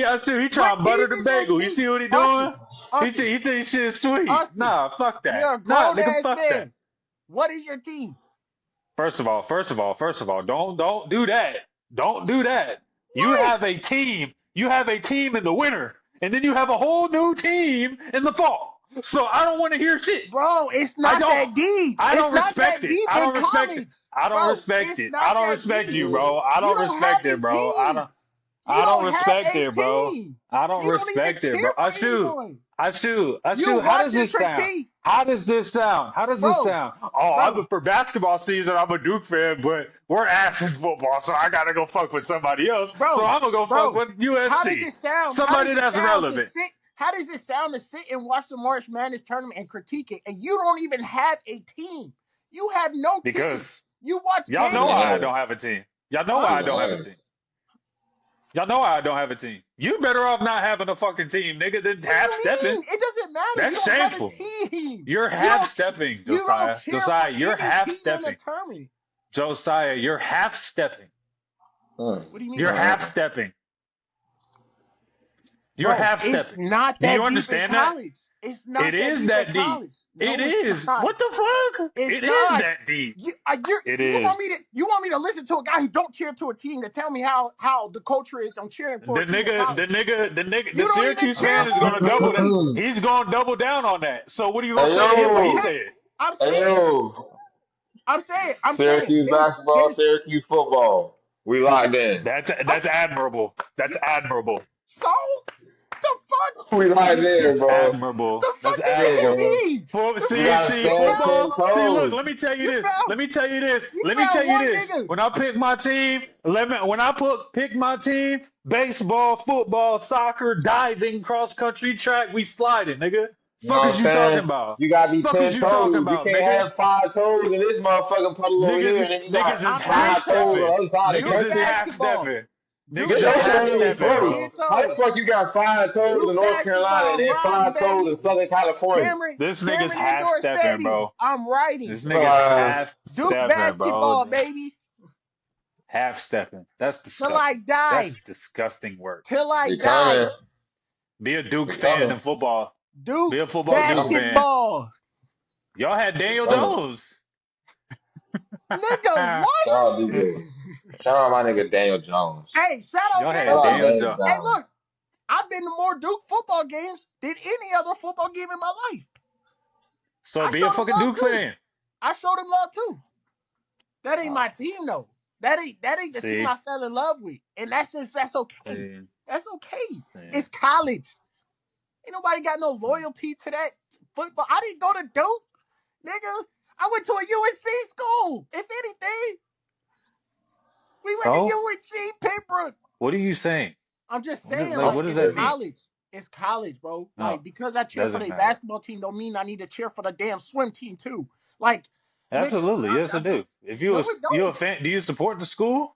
I see he What trying to butter team the is your bagel. You team? see what he Austin, doing? Austin, He think shit is sweet. Austin, Nah, fuck that. you're a Nah, grown nigga, ass fuck that. man. What is your team? First of all, don't do that. Don't do that. What? You have a team in the winter, and then you have a whole new team in the fall. So I don't want to hear shit. Bro, it's I not don't. that deep. I It's don't not respect that it. deep I in don't respect it. college. I don't Bro, respect it's it. not I don't that respect deep. you, bro. I You don't don't have respect a it, bro. team. You I don't don't have respect a it, bro. team. I don't You don't even respect it, cheer bro. for anyone. I You shoot. How watch does and this sound? critique. How does this sound? How does this Bro, sound? Oh, bro, for basketball season, I'm a Duke fan, but we're ass in football, so I gotta go fuck with somebody else. So bro, I'm gonna go fuck bro. with How does USC. it sound? How Somebody does it that's sound to relevant. sit? How does it sound to sit and watch the March Madness tournament and critique it, and you don't even have a team? You have no team. Because You watch y'all know games why and I Man, don't have a team. Y'all know why huh? I niggas don't have a lying. team. Y'all know why I don't have a team. You better off not having a fucking team, nigga, than What do half you stepping. mean? It doesn't matter. You That's don't have a shameful. team. You're You half don't. stepping, You don't Josiah. cheer for Josiah, you're any half team in the stepping. tournament. Josiah, you're half stepping. Mm, What do you You're mean, half mm, stepping. You're bro? half It's stepping. not Do you that deep in understand that? college. It's It not that is deep in that deep. college. It No, it's is. not. What the fuck? It's It is not. that deep. It You want is. me to listen to a guy who don't cheer to a team to tell me how the culture is on cheering for a team in college? The You don't even Syracuse cheer fan is for a gonna double that. team. mm. He's gonna double down on that. So what are you gonna Hey say to him when he yo, Okay, say it? I'm hey saying, yo. I'm saying, Syracuse basketball, there's Syracuse football. We locked in. That's okay. admirable. That's You, admirable. so the We fuck, locked in, That's bro. admirable. the That's fuck does Shit, that admirable. bro. mean? The We fuck gotta See, you stand found 10 football. See, look, toes. let me tell you you this. found Let me tell you this. you Let me tell found you one this. nigga. When I pick my team, when I pick my team, baseball, football, soccer, diving, cross country, track, we sliding, nigga. You know Fuck what is I'm you talking saying? about? You gotta be Fuck is 10 you talking toes. You about, can't nigga? have 5 toes in this motherfucking puddle over here, and then you got Niggas is I'm half 5 toes on 10 the stepping. other side of the Niggas Duke is country. half basketball. stepping. Duke Niggas This is ain't half basketball. stepping, bro. 10 bro. How the toes. fuck you got 5 toes in Duke North Carolina basketball. and I'm then riding, 5 toes baby. in Southern California? This nigga's Cameron half Indoor stepping, Stadium. bro. I'm riding. This nigga's half Duke stepping, bro. basketball, baby. Half stepping. That's Till I disgusting. That's die. disgusting work. Till I They die. coming. Be a Duke They fan coming. in football. Duke Be a football They Duke coming. fan. basketball. Y'all had They Daniel coming. Jones. Nigga, what? Shout out DJ. Shout out my nigga Daniel Jones. Hey, shout out Y'all Daniel had Shout out Daniel Jones. Daniel Jones. Hey, Jones. look, I've been to more Duke football games than any other football game in my life. So I be a showed him fucking love Duke too. fan. I showed him love too. That ain't my team though. That ain't the team See? I fell in love with. And that's okay. See? That's okay. See? It's college. Ain't nobody got no loyalty to that football. I didn't go to Duke, nigga. I went to a UNC school. If anything, we went to Oh? UNC Pembroke. What are you saying? I'm just What does, saying, like, like, what does it's that mean? college. It's college, bro. No, Like, because I cheer for doesn't the matter. basketball team don't mean I need to cheer for the damn swim team too. Like, nigga, Absolutely, yes, I do. just If no, you we you a don't. fan, do you support the school?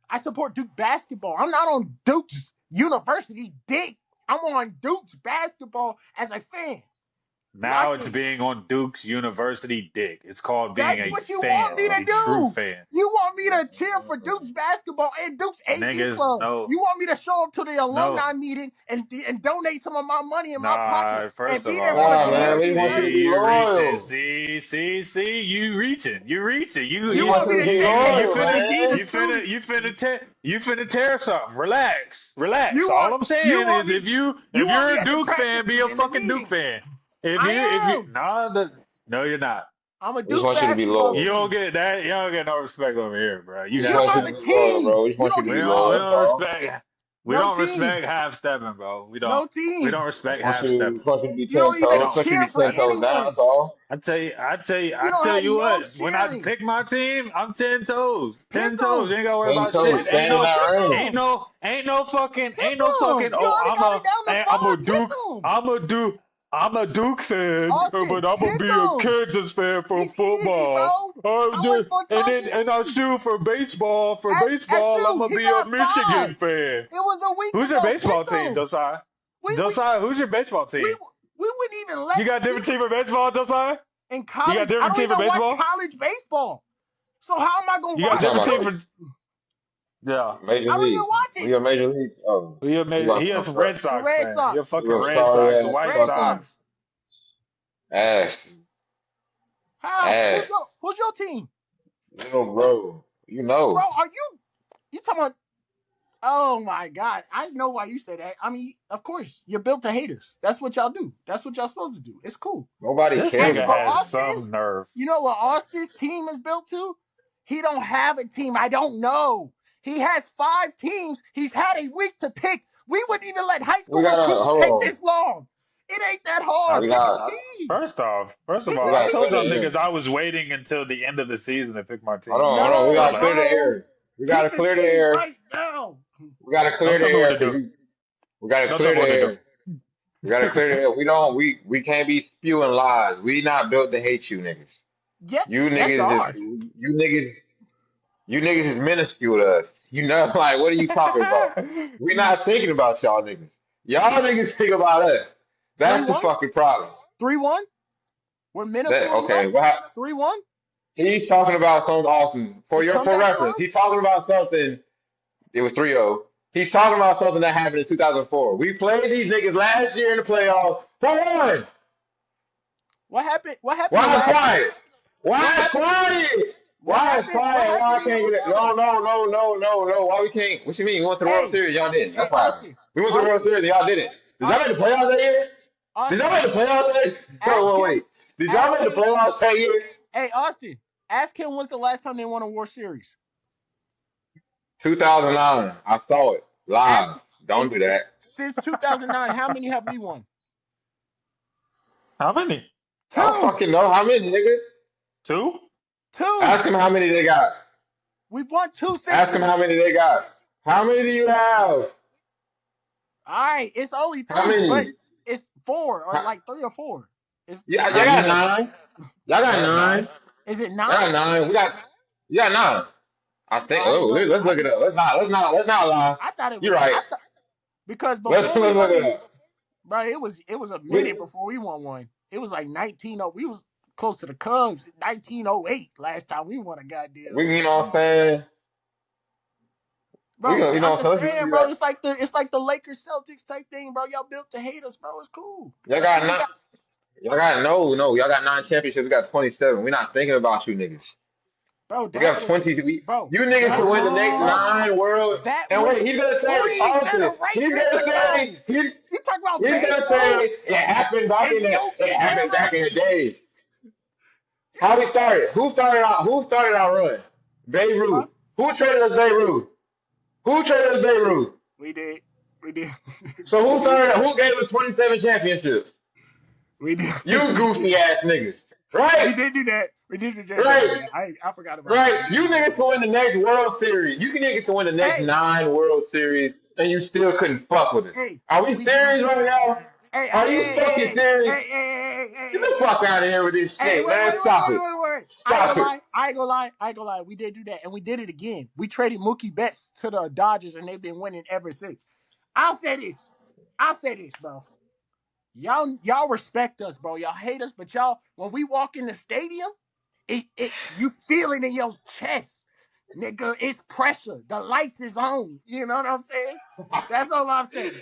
I support Duke basketball. I'm not on Duke's University dick. I'm on Duke's basketball as a fan. Now it's being on Duke's University dick. It's called being That's a what you fan, want me to a true do. fan. You want me to cheer for Duke's basketball and Duke's AV Niggas, club. no, You want me to show up to the no. alumni meeting and donate some of my money in my pockets Nah, and first of be there for the all, Nah, man. We community want you to service. be you reaching. loyal. See, you reaching. You reaching. You We You want want you me to to be shake you hands loyal, with finna man. Adidas students. you finna tear something. Relax. You All want I'm saying is if you want you're me a at the Duke fan, be practices a and the fucking Duke meetings. fan. If I you am. no, you're not. I'm a We just Duke want you to be basketball You loyal. don't fan. get that. You don't get no respect over here, bro. We You just You half want don't you have to a stepping. be loyal, team. bro. We just You want you don't to We be even don't we loyal. know. That's don't all. respect we No don't team. respect half stepping, bro. We don't. No We team. don't respect half We stepping. just want you to be You 10 don't We even toes. We don't. want you to cheer be for 10 I, toes down. anyone. That's all. You I don't tell have you no what. When I cheering. pick my team, I'm 10 toes. Pick 10 toes. You them. ain't gotta worry 10 about toes. shit. What? Stay in No, that pick ring. them. Ain't Pick no them. fucking. You Oh, already got it down to I'm a five. Pick Duke. them. I'm a Duke fan, Austin, but I'm gonna pick be a them. Kansas fan for It's easy, football. bro. How much more time you And I need? shoot for baseball. For baseball, I'm Shoot, gonna he be a got Michigan five. fan. It was a week Who's your ago. Pick baseball team, them. Josiah? We we Josiah, who's your baseball we team? we wouldn't even You let got a different team for baseball, Josiah? in You got a college. I different don't team for even watch baseball? college baseball. So how am I gonna You got We a watch talking different about team Duke? for yeah. Major I don't even League. watch We it. a Major League. Oh, we about He to is a go for Red The Sox Red fan. You're a Sox. we fucking gonna Red sorry Sox, ass White Red fucking Sox. Sox. ass. How? Ass. Who's your team? Little bro. You Bro, know. are you talking about? Oh my God. I know why you say that. I mean, of course, you're built to haters. That's what y'all do. That's what y'all supposed to do. It's cool. Nobody This cares As nigga for about has you. Austin, some nerve. you know what Austin's team is built to? He don't have a team. I don't know. He has 5 teams. He's had a week to pick. We wouldn't even let high We school gotta recruits hold take on. this long. It ain't that I, hard. We Pick got a team. first of Pick all, we a I gotta told clear the y'all team. niggas air. I was waiting until the end of the season to pick my Hold team. on, hold on. We No, So gotta clear like, the bro. air. We gotta Pick a clear the team air. right now. We gotta don't clear the tell me what air to because do. we gotta Don't tell clear me the what to do. air. We gotta clear the air. We can't be spewing lies. We not built to hate you niggas. Yeah, You yes, you niggas is are. you niggas is minuscule to us. You know, like what are you talking about? We not thinking about y'all niggas. Y'all niggas think about us. That's the 3-1? fucking problem. 3-1? We're That minuscule to okay, y'all? well 3-1? he's talking about something awesome. The For comeback reference, squad? he's talking about something it was 3-0. He's talking about something that happened in 2004. We played these niggas last year in the playoffs for one. What happened? What happened the Why is last? quiet? What Why is happened? quiet? What Why is happened? What quiet? Why happened I the year can't get it? before? No. Why we can't? What you mean? We went to the World Hey, Series, y'all didn't. hey, That's what happened. Austin, We went to the World Austin, Series, and y'all didn't. Did y'all make the Austin, playoffs that year? Did y'all Austin. make the playoffs that year? Ask No, him. wait. Did y'all Ask make the him. playoffs that year? Hey, Austin. Ask him when's the last time they won a World Series. 2009. I saw it Ask live. Don't and do that. since 2009, how many have we won? How many? I don't Two. fucking know how many, nigga. 2? Two. Ask them how many they got. We've won two since Ask them then. how many they got. How many do you have? All right, it's only How 3, but many? it's 4 or like 3 or 4. Y'all got 9. Y'all got 9. Is it 9? Y'all got 9. You got 9. I think. Let's look it up. Let's not lie. I thought it was. You're right. Because Let's before we look it won, up. bro, it was a minute before we won one. It was like 19. We was close to the Cubs. 1908 last time we won a goddamn. You know what I'm saying? Bro, I'm just saying, bro. It's like the Lakers Celtics type thing, bro. Y'all built to hate us, bro. It's cool. Y'all got 9. Y'all got Y'all got 9 championships. We got 27. We're not thinking about you niggas. Bro, we got 20. Bro, you niggas can win the next 9 world. And wait, he's gonna say, he's gonna say, you talking about he's gonna say it happened back in the day. How we started? Who started our run? Babe Ruth. Huh? Who traded us Babe Ruth? We did. So who gave us 27 championships? We did. You goofy ass niggas. Right? We did do that. Right. I forgot about that. Right. You niggas can win the next World Series. You niggas can win the next 9 World Series, and you still couldn't fuck with us. Are we serious right now? Are you fucking serious? Get the fuck out of here with this shit, man. Stop it. I ain't gonna lie. We did do that, and we did it again. We traded Mookie Betts to the Dodgers, and they've been winning ever since. I'll say this, bro. Y'all respect us, bro. Y'all hate us, but y'all, when we walk in the stadium, you feel it in your chest. Nigga, it's pressure. The lights is on. You know what I'm saying? That's all I'm saying.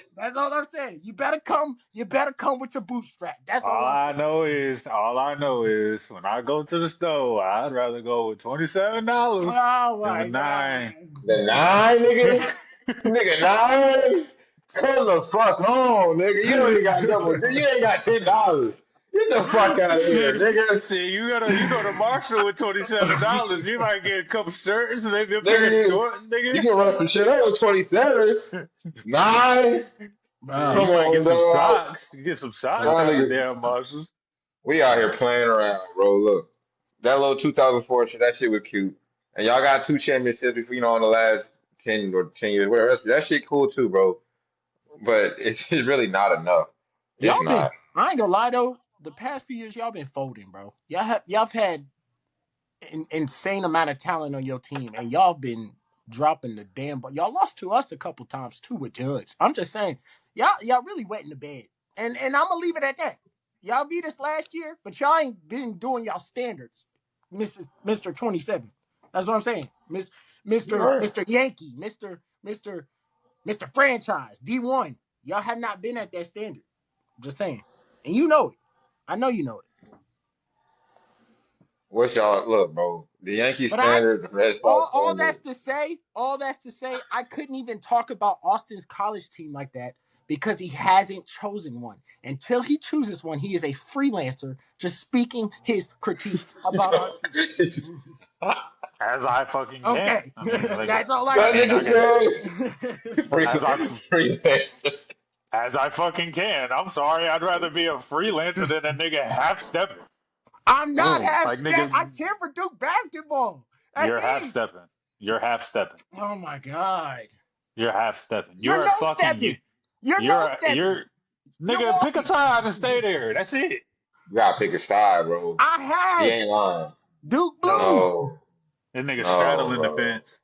You better come with your bootstrap. That's all I'm saying. All I know is when I go to the store, I'd rather go with $27 than 9. The 9, nigga? Nigga, 9? Come the fuck on, nigga. You don't even got double. You ain't got $10. Get the fuck out of here, nigga. See, you go to Marshall with $27. You might get a couple shirts, maybe a pair of shorts, nigga. You can run some shit up with 27. 9. Come on, get some socks. You get some socks out of the damn Marshalls. We out here playing around, bro. Look, that little 2004 shit, that shit was cute. And y'all got 2 championships, in the last 10 years, whatever. That shit cool too, bro. But it's really not enough. It's not. I ain't gonna lie though. The past few years, y'all been folding, bro. Y'all have had an insane amount of talent on your team, and y'all been dropping the damn. But y'all lost to us a couple times too with Judge. I'm just saying, y'all really wet in the bed, and I'm gonna leave it at that. Y'all beat us last year, but y'all ain't been doing y'all standards, Mr. 27. That's what I'm saying, Mr. Yankee, Mr. Franchise, D1. Y'all have not been at that standard. Just saying, and you know it. I know you know it. What's y'all look, bro? The Yankee standard, the Red Sox all that's to say, I couldn't even talk about Austin's college team like that because he hasn't chosen one. Until he chooses one, he is a freelancer just speaking his critique about our team. As I fucking can. Okay. I mean, that's all I can. Freelancer. As I fucking can. I'm sorry. I'd rather be a freelancer than a nigga half-stepping. I'm not half-stepping. I cheer for Duke basketball. You're half-stepping. You're half-stepping. Oh, my God. You're half-stepping. You're no-stepping. Nigga, pick a side and stay there. That's it. You gotta pick a side, bro. I have. You ain't lying. Duke Blue. No. That nigga straddling the fence.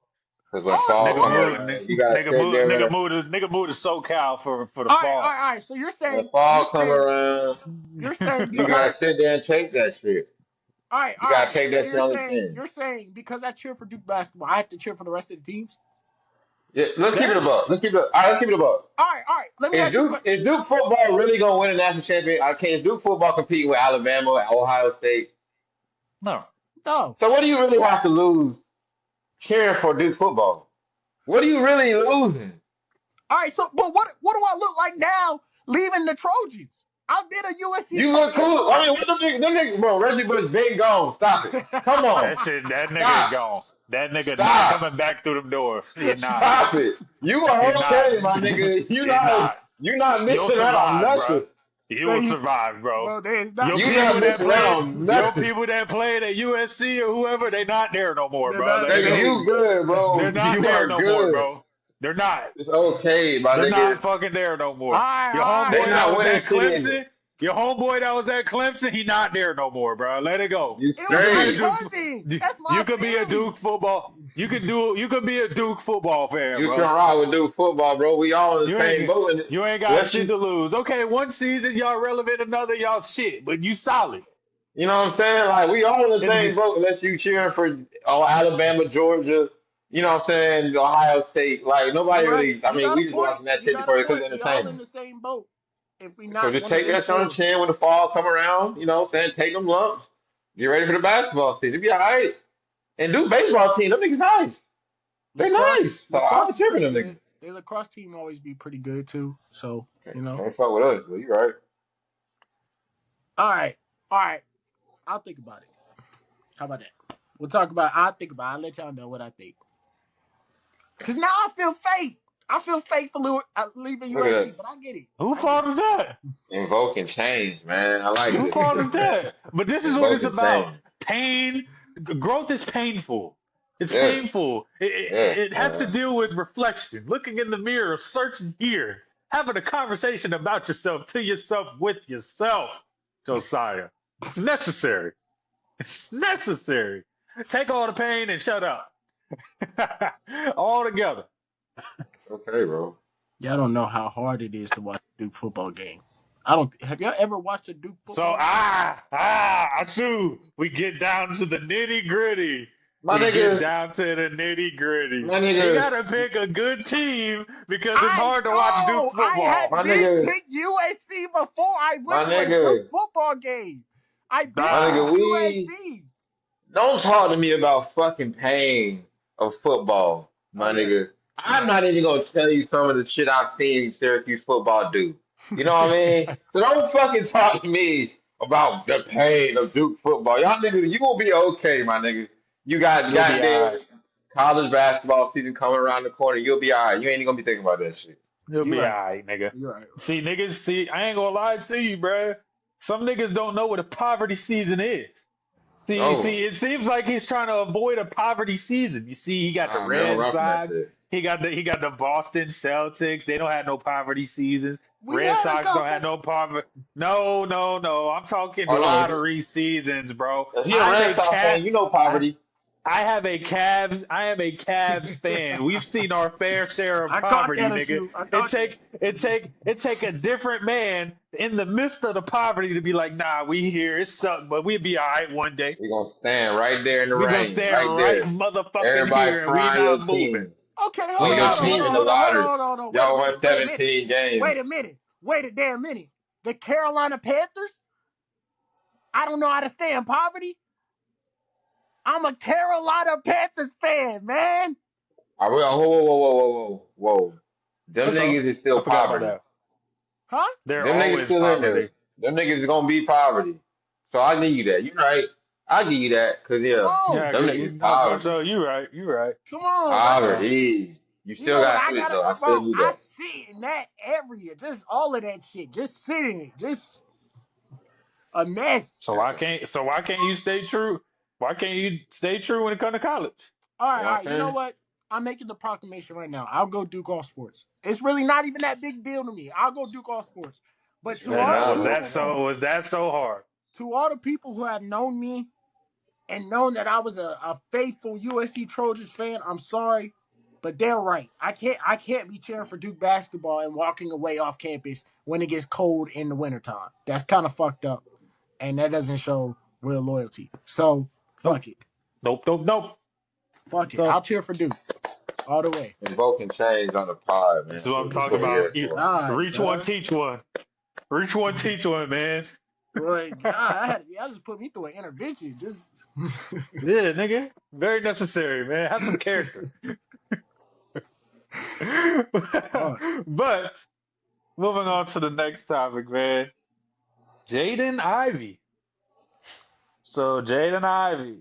Because when fall comes, you gotta nigga move to SoCal for the fall. All right. So you're saying when fall come around, you're saying you gotta sit there and take that shit. All right, you gotta take that shit on the chin. You're saying because I cheer for Duke basketball, I have to cheer for the rest of the teams? Yeah, let's keep it a buck. Let's keep it a buck. All right. Let me ask you. Is Duke football really gonna win a national championship? Can Duke football compete with Alabama, Ohio State? No. So what do you really have to lose cheering for Duke football? What are you really losing? All right, so but what do I look like now leaving the Trojans? I've been a USC. You look cool. I mean, what them niggas, bro? Reggie Bush been gone. Stop it. Come on. That nigga gone. That nigga not coming back through them doors. He not. Stop it. You are okay, my nigga. You not missing out on nothing. Bro. You will survive, bro. Your people that played at USC or whoever, they not there no more, bro. You good, bro. They're not there no more, bro. They're not. It's okay, my They're nigga. not fucking there no All more. right, Your all They homeboy right. that not was winning at shit. Clemson, your homeboy that was at Clemson, he not there no more, bro. Let it go. You It You was could be my a straight. Duke. cousin. You That's you my could be a family. Duke football. You could do. You could be a Duke football fan, You can bro. ride with Duke football, bro. We all in the You same ain't. boat. And You ain't got unless shit you, to lose. Okay, one season y'all relevant, another y'all shit, but you solid. you know what I'm saying? Like, we all in the It's same good. boat unless you cheering for Alabama, Georgia, you know what I'm saying? Ohio State. Like, You're nobody right. really, I You mean, got a we just point. watching that You shit got a because point. it's We all in entertainment. the same boat. If we So not just one of take them that on the four. chin when the fall come around, you know what I'm saying? Take them lumps. Get ready for the basketball season. It'll be all right. And Duke baseball team, them niggas nice. They nice. So I Lacrosse ain't is tripping pretty them niggas. good. The lacrosse team always be pretty good too. So, you know. Can't fuck with us, but you right. All right. All right. I'll think about it. How about that? We'll talk about I'll think about it. I'll let y'all know what I think. Cause now I feel fake. I feel fake for leaving Look at USC, that. but I get it. Who I get fault it. is that? Invoking change, man. I like Who this fault is shit, man. that? But this is what it's Invoking about. change. Pain. Growth is painful. It's Yes. painful. Yes, It has to man. deal with reflection, looking in the mirror, searching here, having a conversation about yourself, to yourself, with yourself, Josiah. It's necessary. It's necessary. Take all the pain and shut up. All together. Okay, bro. Y'all don't know how hard it is to watch a Duke football game. I don't. Have y'all ever watched a Duke So football game? I see. We get down to the nitty gritty. My We get nigga, down to the nitty gritty. my You nigga, gotta pick a good team because it's I hard to watch Duke know. I football. had my been nigga, picked USC before I went my to a Duke nigga, football game. I been my Nah, nigga, picked we USC. don't talk to me about fucking pain of football, Oh my yeah, nigga. I'm yeah. not even gonna tell you some of the shit I've seen Syracuse football do. You know what I mean? So don't fucking talk to me about the pain of Duke football. Y'all niggas, you will be okay, my nigga. You got you'll be goddamn alright. college basketball season coming around the corner. You'll be alright. You ain't gonna be thinking about that shit. You'll You're be right. alright, nigga. You're right, bro. See, niggas, see, I ain't gonna lie to you, bruh. Some niggas don't know what a poverty season is. See, No, it seems like he's trying to avoid a poverty season. You see, he got the nah, man, I'm Red roughing that Sox, shit. he got the Boston Celtics. They don't have no poverty seasons. We Red had a Sox don't have couple. no poverty. No, no, no. I'm talking Oh no, lottery seasons, bro. if he a I'm Red a Sox fan, cat. you know I, poverty. I have a Cavs. I am a Cavs fan. We've seen our fair share of I caught poverty, that nigga. issue. I It caught that. take it take a different man in the midst of the poverty to be like, nah, we here. It sucked, but we'll be all right one day. We gonna stand right there in the We gonna rain, stand right right there. motherfucking Everybody here, and we frying your not moving. team. Okay, Oh, We your not team in the moving. lottery. hold on. Wait a Y'all minute. won Wait a minute. 17 Wait games. a minute. Wait a damn minute. The Carolina Panthers? I don't know how to stay in poverty. I'm a Carolina Panthers fan, man. I will. Whoa. Them That's all. niggas is I still forgot about poverty. that. Huh? They're Them niggas always still in there. poverty. Them niggas is gonna be poverty. So I need you that. You right. I give you that. Cause Come yeah, Yeah, on. I them agree. niggas is So poverty. you right. You right. Come on, bro. Yeah. Poverty. You You still know what got I switch gotta, though. I still bro? need I that. sit in that area, just all of that shit, just sitting in it, just a mess. So why can't you stay true? Why can't you stay true when it comes to college? You know All what I'm right. You know saying? what? I'm making the proclamation right now. I'll go Duke all sports. It's really not even that big deal to me. I'll go Duke all sports. But to Right And all the now, was that though. people, so hard? to all the people who have known me and known that I was a faithful USC Trojans fan, I'm sorry, but they're right. I can't be cheering for Duke basketball and walking away off campus when it gets cold in the wintertime. That's kind of fucked up, and that doesn't show real loyalty. So Nope. fuck it, Nope. fuck it. So I'll cheer for Duke all the way. Invoking change on the pod, man. this is what I'm That's talking what we about. here for. God, Reach one, dog. teach one. Reach one, teach one, man. Boy, God, I just put me through an intervention. Just Yeah, nigga. Very necessary, man. Have some character. fuck. But moving on to the next topic, man. Jaden Ivey. So Jaden Ivey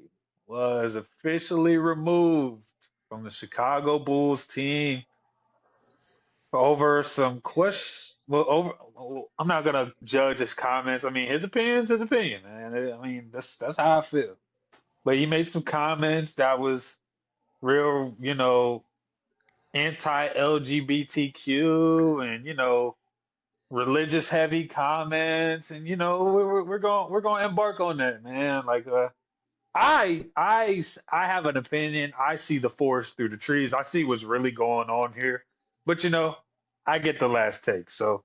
was officially removed from the Chicago Bulls team over some question. I'm not gonna judge his comments. I mean, his opinion's his opinion, man. I mean, that's how I feel. But he made some comments that was real, anti-LGBTQ and religious heavy comments, and we're going to embark on that, man. Like I have an opinion. I see the forest through the trees. I see what's really going on here. But I get the last take. So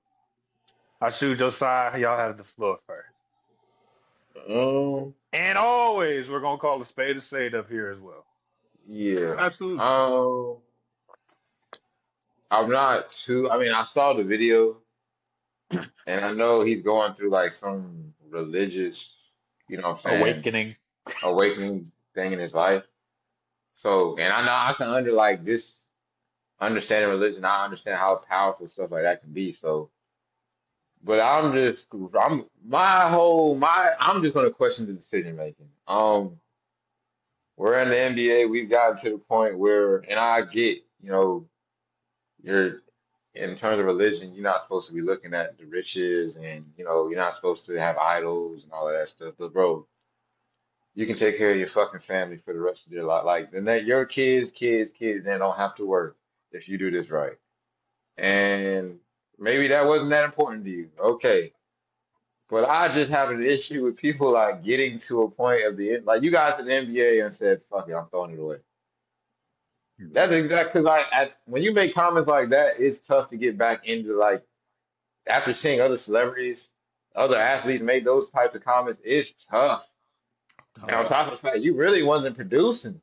I shoot Josiah. Y'all have the floor first. Um, And always we're gonna call a spade up here as well. yeah. Absolutely. I'm not too. I mean, I saw the video, and I know he's going through like some religious, you know what I'm saying, Awakening. awakening thing in his life. So, and I know I can like this understanding religion. I understand how powerful stuff like that can be. So, but I'm just gonna question the decision making. We're in the NBA. We've gotten to the point where, and I get, you're in terms of religion, you're not supposed to be looking at the riches, and you're not supposed to have idols and all of that stuff. But bro, you can take care of your fucking family for the rest of your life. Like, and that your kids, they don't have to work if you do this right. And maybe that wasn't that important to you. Okay. But I just have an issue with people like getting to a point of the end. Like you guys in the NBA and said, fuck it, I'm throwing it away. That's exactly because when you make comments like that, it's tough to get back into like after seeing other celebrities, other athletes make those types of comments. It's tough. And on Tough. top of the fact, you really wasn't producing.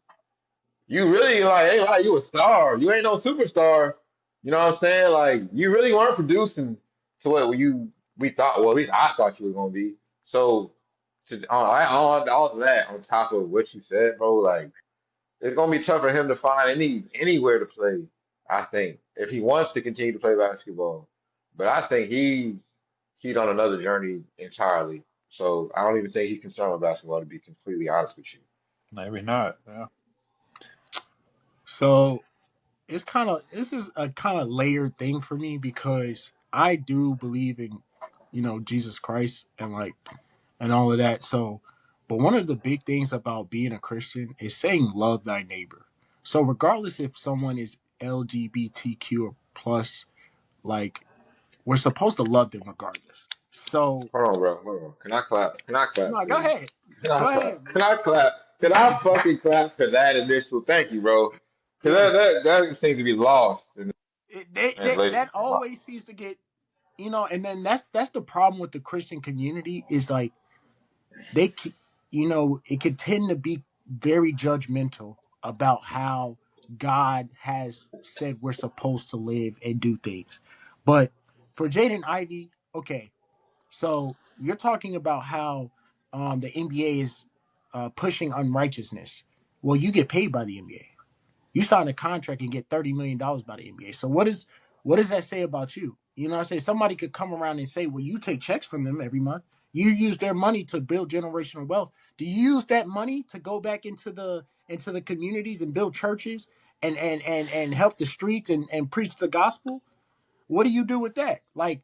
You really like ain't like you a star. You ain't no superstar. You know what I'm saying? Like you really weren't producing to what we thought. Well, at least I thought you were gonna be. So on all of that on top of what you said, bro, like it's gonna be tough for him to find anywhere to play. I think if he wants to continue to play basketball, but I think he's on another journey entirely. So I don't even think he's concerned with basketball. To be completely honest with you. Maybe not. Yeah. So this is a kind of layered thing for me because I do believe in, Jesus Christ and all of that. So, but one of the big things about being a Christian is saying love thy neighbor. So regardless if someone is LGBTQ or plus, like we're supposed to love them regardless. So Hold on, bro. Hold on. Can I clap? Can I clap, no, go please? ahead. Can I Go clap? ahead, Can I clap? Can I man. fucking clap for that initial? Thank you, bro. Because Yes. that seems to be lost in the That translation. always seems to get, and then that's the problem with the Christian community is like they it could tend to be very judgmental about how God has said we're supposed to live and do things. But for Jaden Ivey, okay, so you're talking about how the NBA is pushing unrighteousness. Well, you get paid by the NBA. You sign a contract and get $30 million by the NBA. So what does that say about you? You know what I'm saying? Somebody could come around and say, well, you take checks from them every month. You use their money to build generational wealth. Do you use that money to go back into the communities and build churches and help the streets and preach the gospel? What do you do with that? Like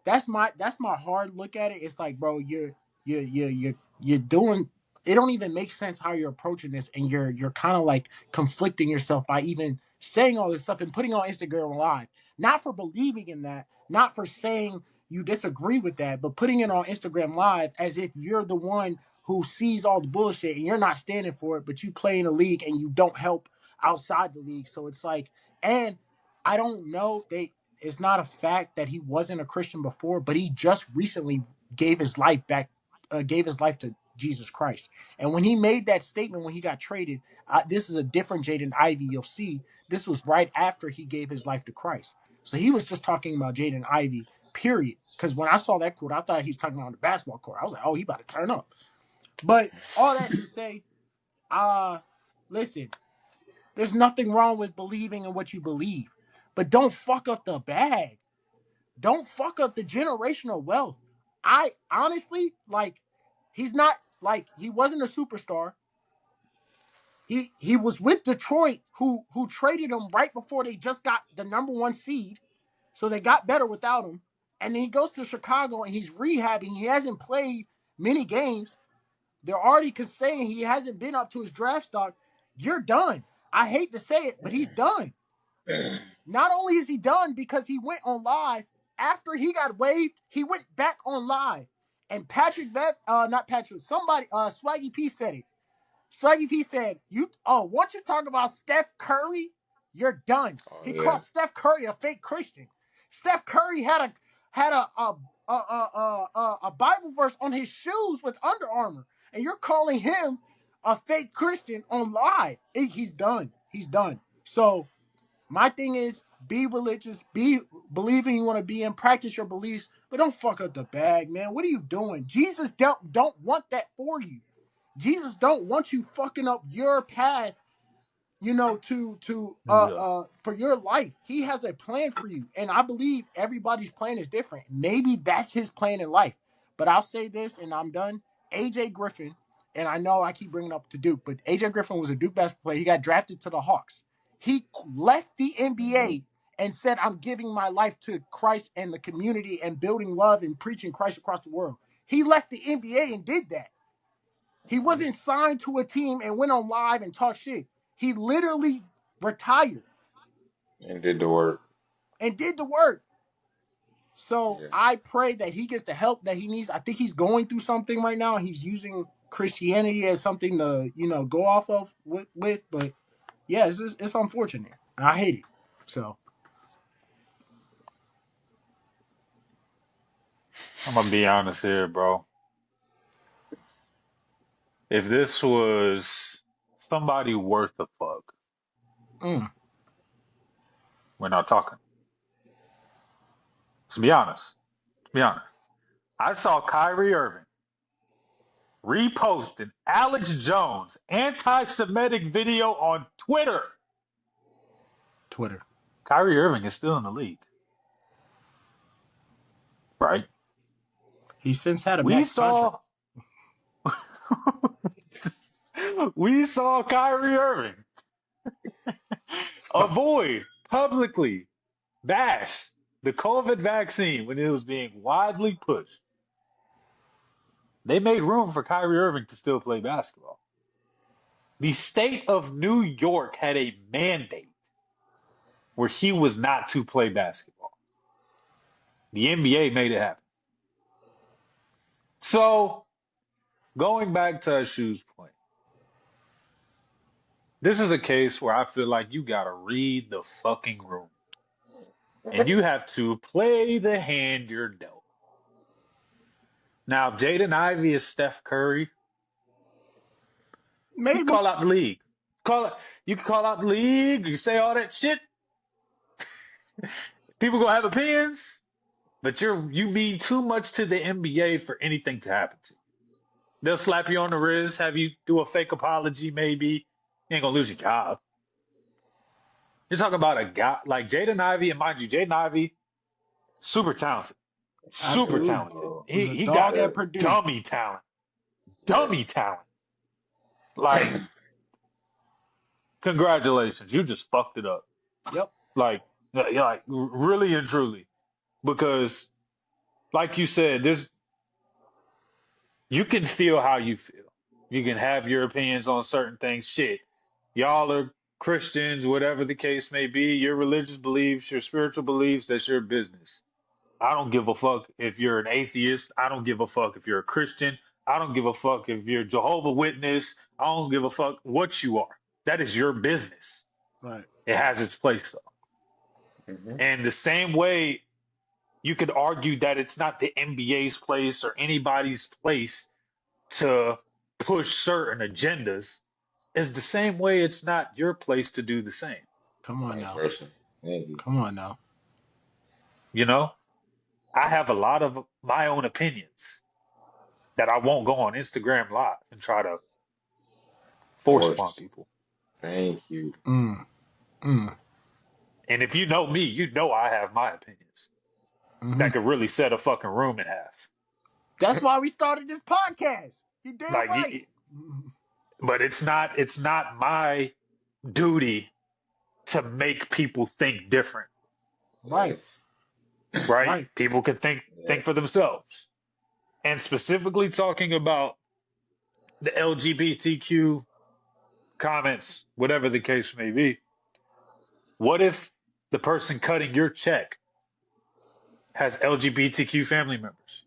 that's my hard look at it. It's like, bro, you're doing it don't even make sense how you're approaching this, and you're kind of like conflicting yourself by even saying all this stuff and putting on Instagram live. Not for believing in that, not for saying you disagree with that, but putting it on Instagram live as if you're the one who sees all the bullshit and you're not standing for it, but you play in a league and you don't help outside the league. So it's like, and I don't know. It's not a fact that he wasn't a Christian before, but he just recently gave his life back, gave his life to Jesus Christ. And when he made that statement when he got traded, this is a different Jaden Ivey. You'll see this was right after he gave his life to Christ. So he was just talking about Jaden Ivey, period. Because when I saw that quote, I thought he was talking about on the basketball court. I was like, oh, he about to turn up. But all that's to say, listen, there's nothing wrong with believing in what you believe, but don't fuck up the bag. Don't fuck up the generational wealth. I honestly he's not he wasn't a superstar. He was with Detroit who traded him right before they just got the number 1 seed. So they got better without him. And then he goes to Chicago and he's rehabbing. He hasn't played many games. They're already saying he hasn't been up to his draft stock. You're done. I hate to say it, but he's done. Not only is he done because he went on live after he got waived, he went back on live. And Swaggy P said it. Swaggy P said, once you talk about Steph Curry, you're done. Oh He yeah. called Steph Curry a fake Christian. Steph Curry had a Bible verse on his shoes with Under Armour, and you're calling him a fake Christian on live. He's done. He's done. So my thing is, be religious, be believing you want to be in, practice your beliefs, but don't fuck up the bag, man. What are you doing? Jesus don't want that for you. Jesus don't want you fucking up your path, for your life. He has a plan for you. And I believe everybody's plan is different. Maybe that's his plan in life. But I'll say this and I'm done. AJ Griffin, and I know I keep bringing up to Duke, but AJ Griffin was a Duke basketball player. He got drafted to the Hawks. He left the NBA and said, I'm giving my life to Christ and the community and building love and preaching Christ across the world. He left the NBA and did that. He wasn't signed to a team and went on live and talked shit. He literally retired And did the work. So Yeah. I pray that he gets the help that he needs. I think he's going through something right now. He's using Christianity as something to, go off of with. But yeah, it's unfortunate. I hate it. So I'm gonna be honest here, bro. If this was somebody worth a fuck, we're not talking. To be honest. I saw Kyrie Irving repost an Alex Jones anti-Semitic video on Twitter. Kyrie Irving is still in the league. Right? He since had a max contract. We saw Kyrie Irving avoid publicly bash the COVID vaccine when it was being widely pushed. They made room for Kyrie Irving to still play basketball. The state of New York had a mandate where he was not to play basketball. The NBA made it happen. So, going back to Ashu's point, this is a case where I feel like you gotta read the fucking room. And you have to play the hand you're dealt. Now, if Jaden Ivey is Steph Curry, Maybe you call out the league. You can call out the league. You say all that shit. People gonna have opinions, but you mean too much to the NBA for anything to happen to you. They'll slap you on the wrist, have you do a fake apology, maybe. You ain't gonna lose your job. You're talking about a guy like Jaden Ivey, and mind you, Jaden Ivey, super talented. Super Absolutely. talented. Was a He dog got at Purdue. dummy talent. Dummy talent. Like, congratulations. You just fucked it up. Yep. Like really and truly. Because, like you said, you can feel how you feel. You can have your opinions on certain things. Shit. Y'all are Christians, whatever the case may be, your religious beliefs, your spiritual beliefs, that's your business. I don't give a fuck if you're an atheist. I don't give a fuck if you're a Christian. I don't give a fuck if you're Jehovah Witness. I don't give a fuck what you are. That is your business. Right. It has its place though. And the same way you could argue that it's not the NBA's place or anybody's place to push certain agendas, is the same way it's not your place to do the same. Come on now. Come on now. You know? I have a lot of my own opinions that I won't go on Instagram Live and try to force upon people. Thank you. And if you know me, you know I have my opinions that could really set a fucking room in half. That's why we started this podcast. You damn right. But it's not my duty to make people think different. Right. Right? People can think for themselves. And specifically talking about the LGBTQ comments, whatever the case may be, What if the person cutting your check has LGBTQ family members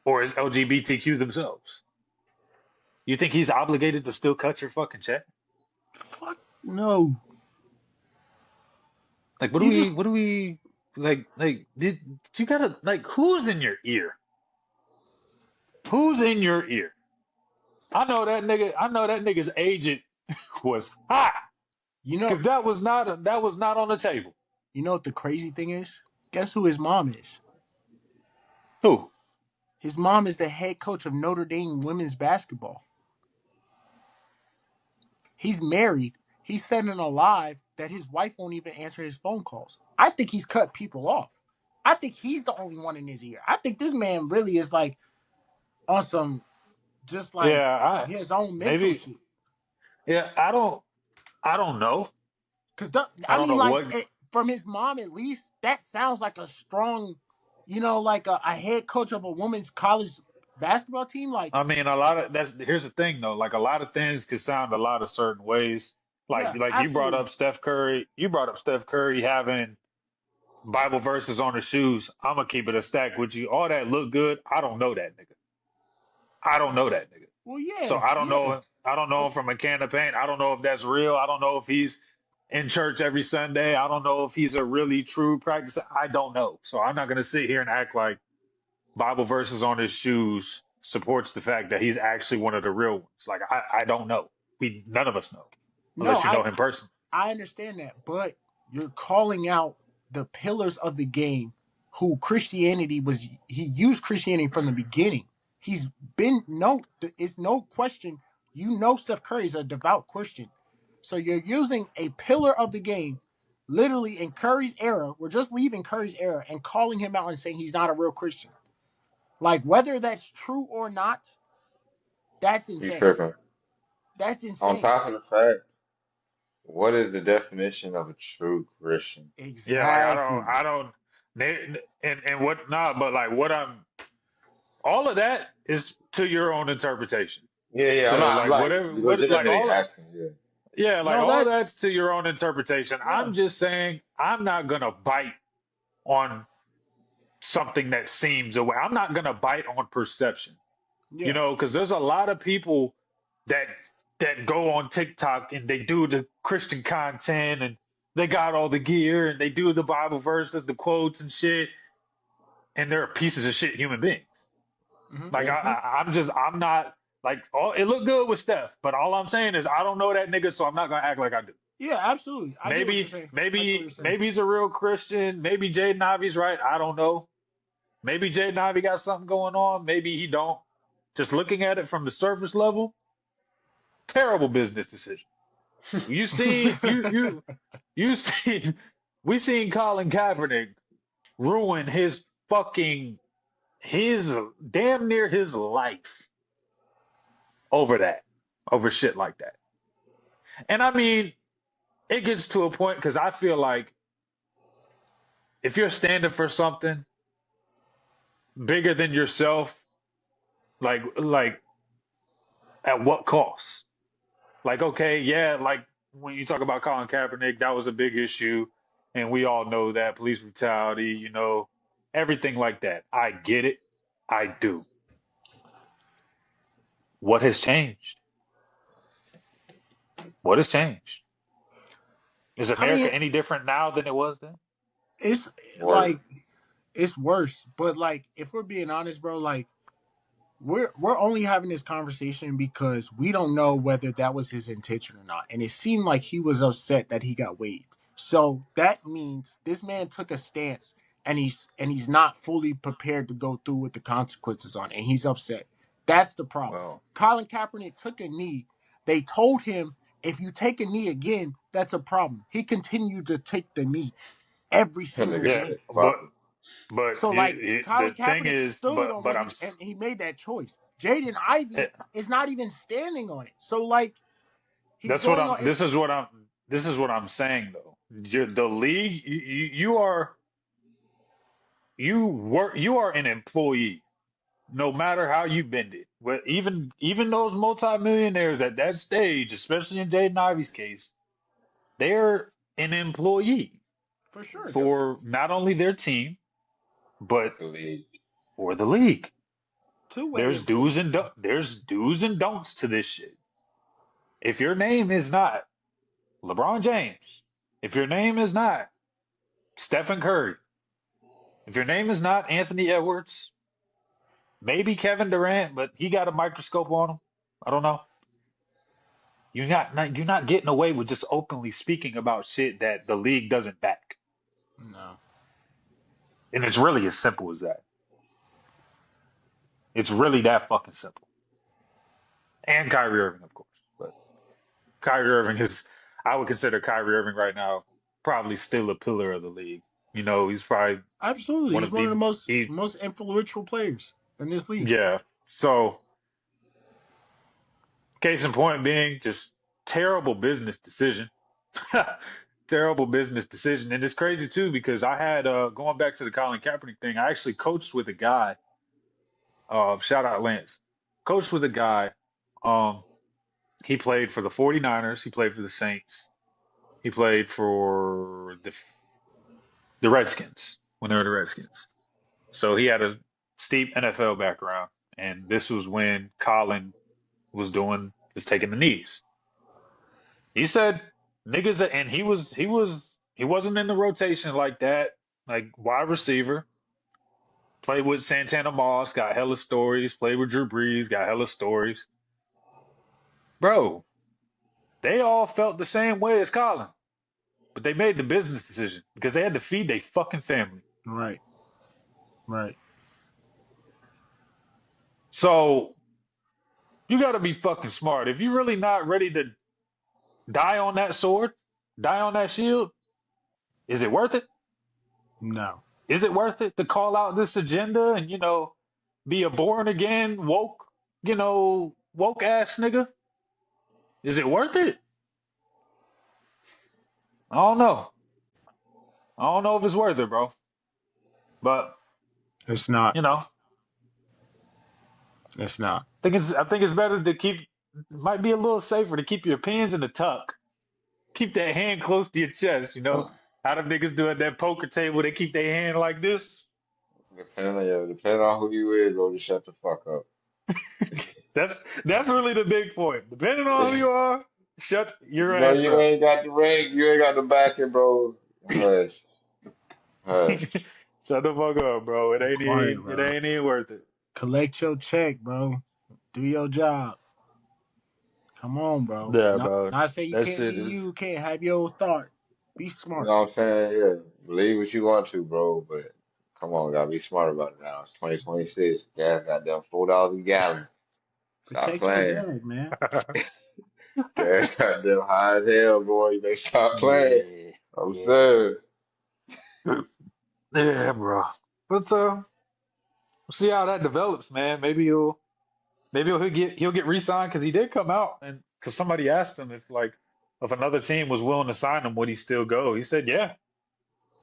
or is LGBTQ themselves? You think he's obligated to still cut your fucking check? Fuck no. Like, You just what do we, did you gotta, like, who's in your ear? Who's in your ear? I know that nigga's agent was hot you know because that was not on the table. you know what the crazy thing is? Guess who his mom is? Who? His mom is the head coach of Notre Dame women's basketball. He's married. He's sending a live that his wife won't even answer his phone calls. I think he's cut people off. I think he's the only one in his ear. I think this man really is like on some just like Yeah, his own mental maybe, shit. yeah, I don't know. Because I I don't mean, know like what. from his mom at least, that sounds like a strong, like a head coach of a women's college basketball team. Like, I mean, a lot of here's the thing though. Like a lot of things could sound a lot of certain ways. yeah, Like you brought up absolutely. Steph Curry. You brought up Steph Curry having Bible verses on his shoes. I'm gonna keep it a stack with you. All that look good. I don't know that nigga. I don't know that nigga. Well, So yeah, I don't yeah. know. I don't know him from a can of paint. I don't know if that's real. I don't know if he's in church every Sunday. I don't know if he's a really true practicer. I don't know. So I'm not gonna sit here and act like Bible verses on his shoes supports the fact that he's actually one of the real ones. Like I don't know. We none of us know No, unless you know him personally. I understand that, but you're calling out the pillars of the game who Christianity was he used Christianity from the beginning. He's been no it's no question. You know Steph Curry is a devout Christian. So you're using a pillar of the game literally in Curry's era. We're just leaving Curry's era and calling him out and saying he's not a real Christian. Like whether that's true or not, that's You insane. tripping. That's On insane. top of the fact, what is the definition of a true Christian? Yeah, like I Exactly. don't and what nah, but like what I'm all of that is to your own interpretation. Yeah, yeah. So I'm like like whatever what like legitimately all of, asking. Yeah. yeah, like No, all of that that's to your own interpretation. yeah. I'm just saying I'm not gonna bite on something that seems away. I'm not gonna bite on perception. You Yeah. know, because there's a lot of people that go on TikTok and they do the Christian content and they got all the gear and they do the Bible verses, the quotes and shit, and they're pieces of shit human beings. Hmm. Like Hmm. I'm not like all it looked good with Steph, but all I'm saying is I don't know that nigga, so I'm not gonna act like I do. Yeah, absolutely. I get what you're saying. I get what you're saying. Maybe he's a real Christian. Maybe Jaden Ivey's right. I don't know. Maybe Jaden Ivey got something going on. Maybe he don't. Just looking at it from the surface level, terrible business decision. You see, you seen we seen Colin Kaepernick ruin his fucking his damn near his life over that, over shit like that. And I mean, it gets to a point because I feel like if you're standing for something bigger than yourself, like at what cost? Like, okay, yeah, like when you talk about Colin Kaepernick, that was a big issue, and we all know that police brutality, you know, everything like that. I get it. I do. What has changed? What has changed? Is I mean, America any different now than it was then? it's Worse. like it's worse. But like, if we're being honest, bro, like we're only having this conversation because we don't know whether that was his intention or not. And it seemed like he was upset that he got waived. So that means this man took a stance and he's not fully prepared to go through with the consequences on it. And he's upset. That's the problem. Well, Colin Kaepernick took a knee. They told him if you take a knee again, that's a problem. He continued to take the knee every That single nigga yeah, said, game. "Fuck but it." but So like the Colin thing Kaepernick is, stood on but what I'm he and he made that choice. Jaden Ivey is not even standing on it. So like he's that's what going I'm. on. It's This is what I'm saying though. The league, you are you are an employee no matter how you bend it. Even those multimillionaires at that stage, especially in Jaden Ivey's case, they're an employee For sure. for not only their team but The league. for the league. Two-way There's employee. there's do's and don'ts to this shit. If your name is not LeBron James, if your name is not Stephen Curry, if your name is not Anthony Edwards, maybe Kevin Durant, but he got a microscope on him. I don't know. You're not getting away with just openly speaking about shit that the league doesn't back. No. And it's really as simple as that. It's really that fucking simple. And Kyrie Irving, of course. But Kyrie Irving is, I would consider Kyrie Irving right now probably still a pillar of the league. He's probably Absolutely. one He's of one of the the, most influential players in this league. yeah. So, case in point being just terrible business decision. Terrible business decision. And it's crazy too because I had, going back to the Colin Kaepernick thing, I actually coached with a guy, shout out Lance, coached with a guy, um, he played for the 49ers. He played for the Saints. He played for the Redskins when they were the Redskins. So he had a steep NFL background, and this was when Colin was taking the knees. He said niggas, and he wasn't in the rotation like that, like wide receiver. Played with Santana Moss, got hella stories. Played with Drew Brees, got hella stories. Bro, they all felt the same way as Colin. But they made the business decision because they had to feed their fucking family. Right. Right. So you got to be fucking smart. If you're really not ready to die on that sword, die on that shield, is it worth it? No. Is it worth it to call out this agenda and, be a born again, woke, woke ass nigga? Is it worth it? I don't know. I don't know if it's worth it, bro. But, It's not. I It's not. I think it's better to keep, it might be a little safer to keep your pins in the tuck. Keep that hand close to your chest, How them niggas do at that poker table, they keep their hand like this. Depending on who you is, bro, just shut the fuck up. That's really the big point. Depending on who you are, shut your No, ass you up. ain't got the ring, you ain't got the backing, bro. Hush, hush. Shut the fuck up, bro. Quiet, It bro. ain't even worth it. Collect your check, bro. Do your job. Come on, bro. Yeah, No, bro. not say you That can't be shit is you, can't have your thought. Be You smart. know what I'm saying? Yeah, believe what you want to, bro, but come on, gotta be smart about it now. It's 2026. Gas got them $4 a gallon. Stop Protect your playing. bag, man. Gas got them high as hell, boy. You better stop playing. yeah, I'm yeah. saying. Yeah, bro. But we'll see how that develops, man. Maybe he'll get re-signed because he did come out and because somebody asked him if another team was willing to sign him, would he still go? He said yeah.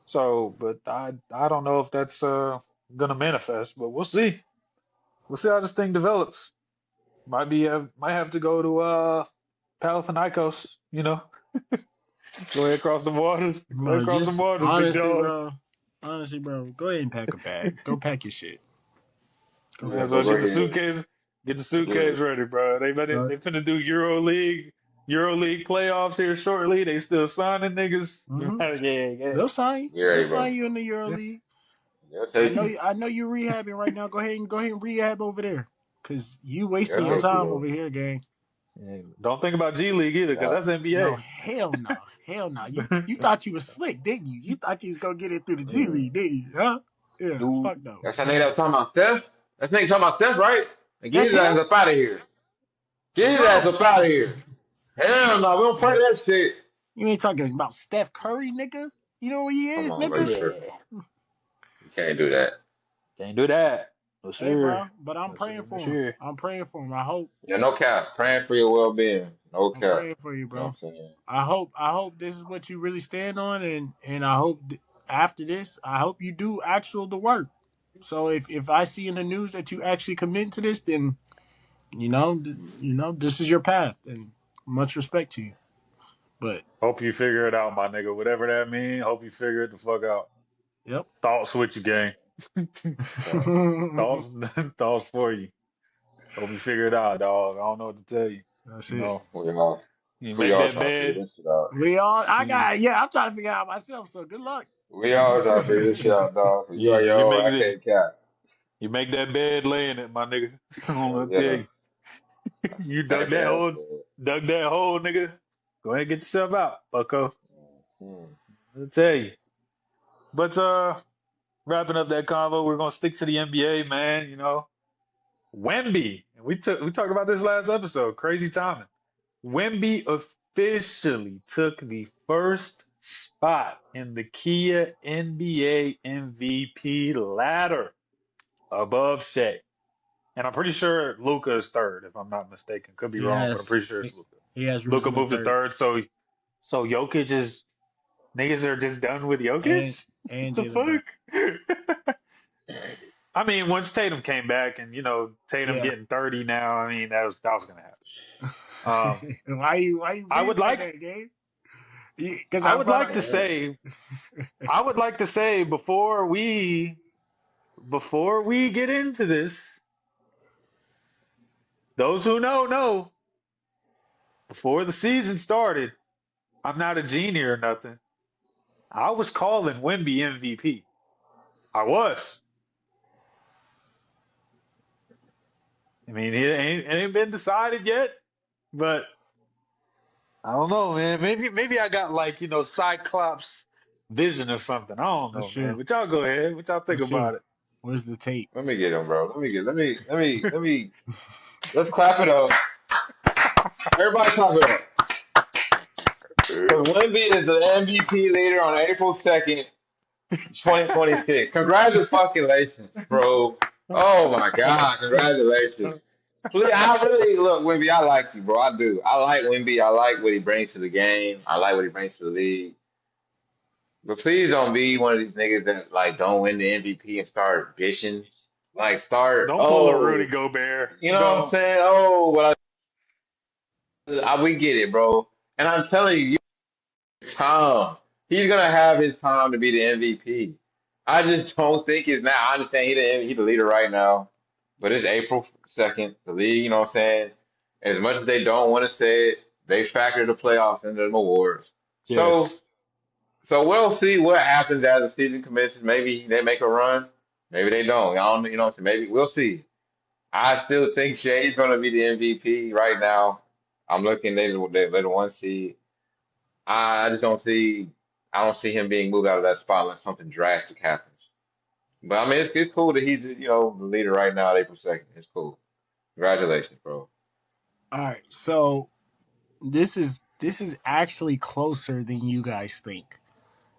So, but I don't know if that's gonna manifest, but we'll see. We'll see how this thing develops. Might have to go to Palathinaikos, go ahead across the waters, go ahead Bro, across the just waters, big honestly, dog. bro. Honestly, bro. Go ahead and pack a bag. Go pack your shit. Go Yeah, Yeah, pack go your so go get the shit. ahead. suitcase, get the Yeah. suitcase ready, bro. Go. They finna do EuroLeague playoffs here shortly. They still signing niggas. Mm-hmm. Yeah, They'll sign you. Get They'll ready, sign bro. you in the Euro yeah. League. They'll take you. I know you're rehabbing right now. Go ahead and rehab over there. Cause you wasting They'll your Yeah. take you, time though. over here, gang. Yeah. Don't think about G League either, because Yeah. that's No, NBA. hell no. Hell no. You thought you was slick, didn't you? You thought you was gonna get it through the G Mm. League, didn't you? Huh? Yeah, Dude. fuck no. That's that nigga that was talking about Steph? That nigga talking about Steph, right? And get That's his ass him? up out of here. Get his ass Bro. up out of here. Hell no, we don't play that shit. You ain't talking about Steph Curry, nigga. You know where he Come is, on, bro. You nigga? tripping. Yeah. You can't do that. Can't do that. No Hey, sir. bro. But I'm No sir. praying No for him. sir. I'm praying for him. I hope. Yeah, no cap. Praying for your well being. No I'm cap. praying for you, You know bro. what I'm saying? I hope this is what you really stand on, and I hope after this, I hope you do the work. So if I see in the news that you actually commit to this, then this is your path, and much respect to you. But Hope you figure it out, my nigga. Whatever that means, hope you figure it the fuck out. yep. Thoughts with you, gang. Thoughts, thoughts for you. Hope you figure it out, dog. I don't know what to tell you. That's You it. know, We all you we make all that trying to figure bed. this shit out. I You, got, yeah, I'm trying to figure it out myself, so good luck. We all trying to figure this shit out, dog. You you, on your you own. make I it. can't cap. You make that bed, lay in it, my nigga. I'm Hell gonna tell yeah. you. You Heck yeah. dug that hole, nigga. Go ahead and get yourself out, bucko. Hmm. I'll tell you. But wrapping up that convo, we're gonna stick to the NBA, man. You know, Wemby, and we talked about this last episode. Crazy timing. Wemby officially took the first spot in the Kia NBA MVP ladder above Shea. And I'm pretty sure Luca is third, if I'm not mistaken. Could be He wrong, but I'm has, pretty sure it's Luca. he has Luca risen to moved to third, third, so Jokic is niggas are just done with and Jokic? What and the Jalen Brown. fuck? I mean, once Tatum came back and Tatum Yeah. getting 30 now, I mean that was gonna happen. Um Why you I would breathe like like that, Gabe? Because I I would brought like up. to say before we get into this, those who know, before the season started, I'm not a genie or nothing. I was calling Wemby MVP. I was. I mean, it ain't been decided yet, but I don't know, man. Maybe I got like, Cyclops vision or something. I don't That's know, man. true. But y'all go ahead. What y'all think That's true. about it? Where's the tape? Let me get him, bro. Let's clap it up. Everybody clap it up. Because Wemby is the MVP leader on April 2nd, 2026. Congratulations, bro. Oh my God, congratulations. Please, I really look, Wemby. I like you, bro. I do. I like Wemby. I like what he brings to the game. I like what he brings to the league. But please don't be one of these niggas that like don't win the MVP and start bitching. Like start, Don't pull a Rudy oh, Gobert. you know what I'm Don't. saying? Oh, we get it, bro. And I'm telling you, Tom, he's gonna have his time to be the MVP. I just don't think it's now. I understand he the leader right now, but it's April 2nd. The league, you know what I'm saying? As much as they don't want to say it, they factor the playoffs into the awards. So, Yes. so we'll see what happens as the season commences. Maybe they make a run. Maybe they don't. I don't, you know what I'm saying? Maybe we'll see. I still think Shea's gonna be the MVP right now. I'm looking. They're the one seed. I just don't see. I don't see him being moved out of that spot unless something drastic happens. But I mean, it's cool that he's the leader right now at April 2nd. It's cool. Congratulations, bro. All right. So this is actually closer than you guys think.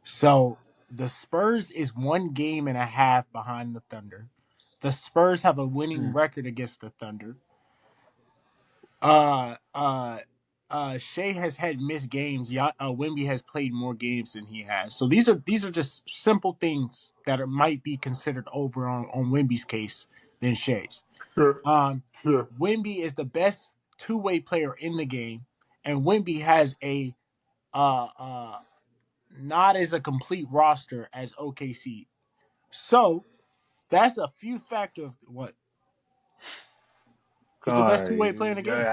So the Spurs is 1.5 games behind the Thunder. The Spurs have a winning Hmm. record against the Thunder. Uh, uh, Shea has had missed games. Wemby has played more games than he has. So these are just simple things that might be considered over on Wemby's case than Shea's. Sure. Um, Sure. Wemby is the best two-way player in the game, and Wemby has a uh uh not as a complete roster as OKC. So that's a few factor of what he's Come the best two-way player in the on. game.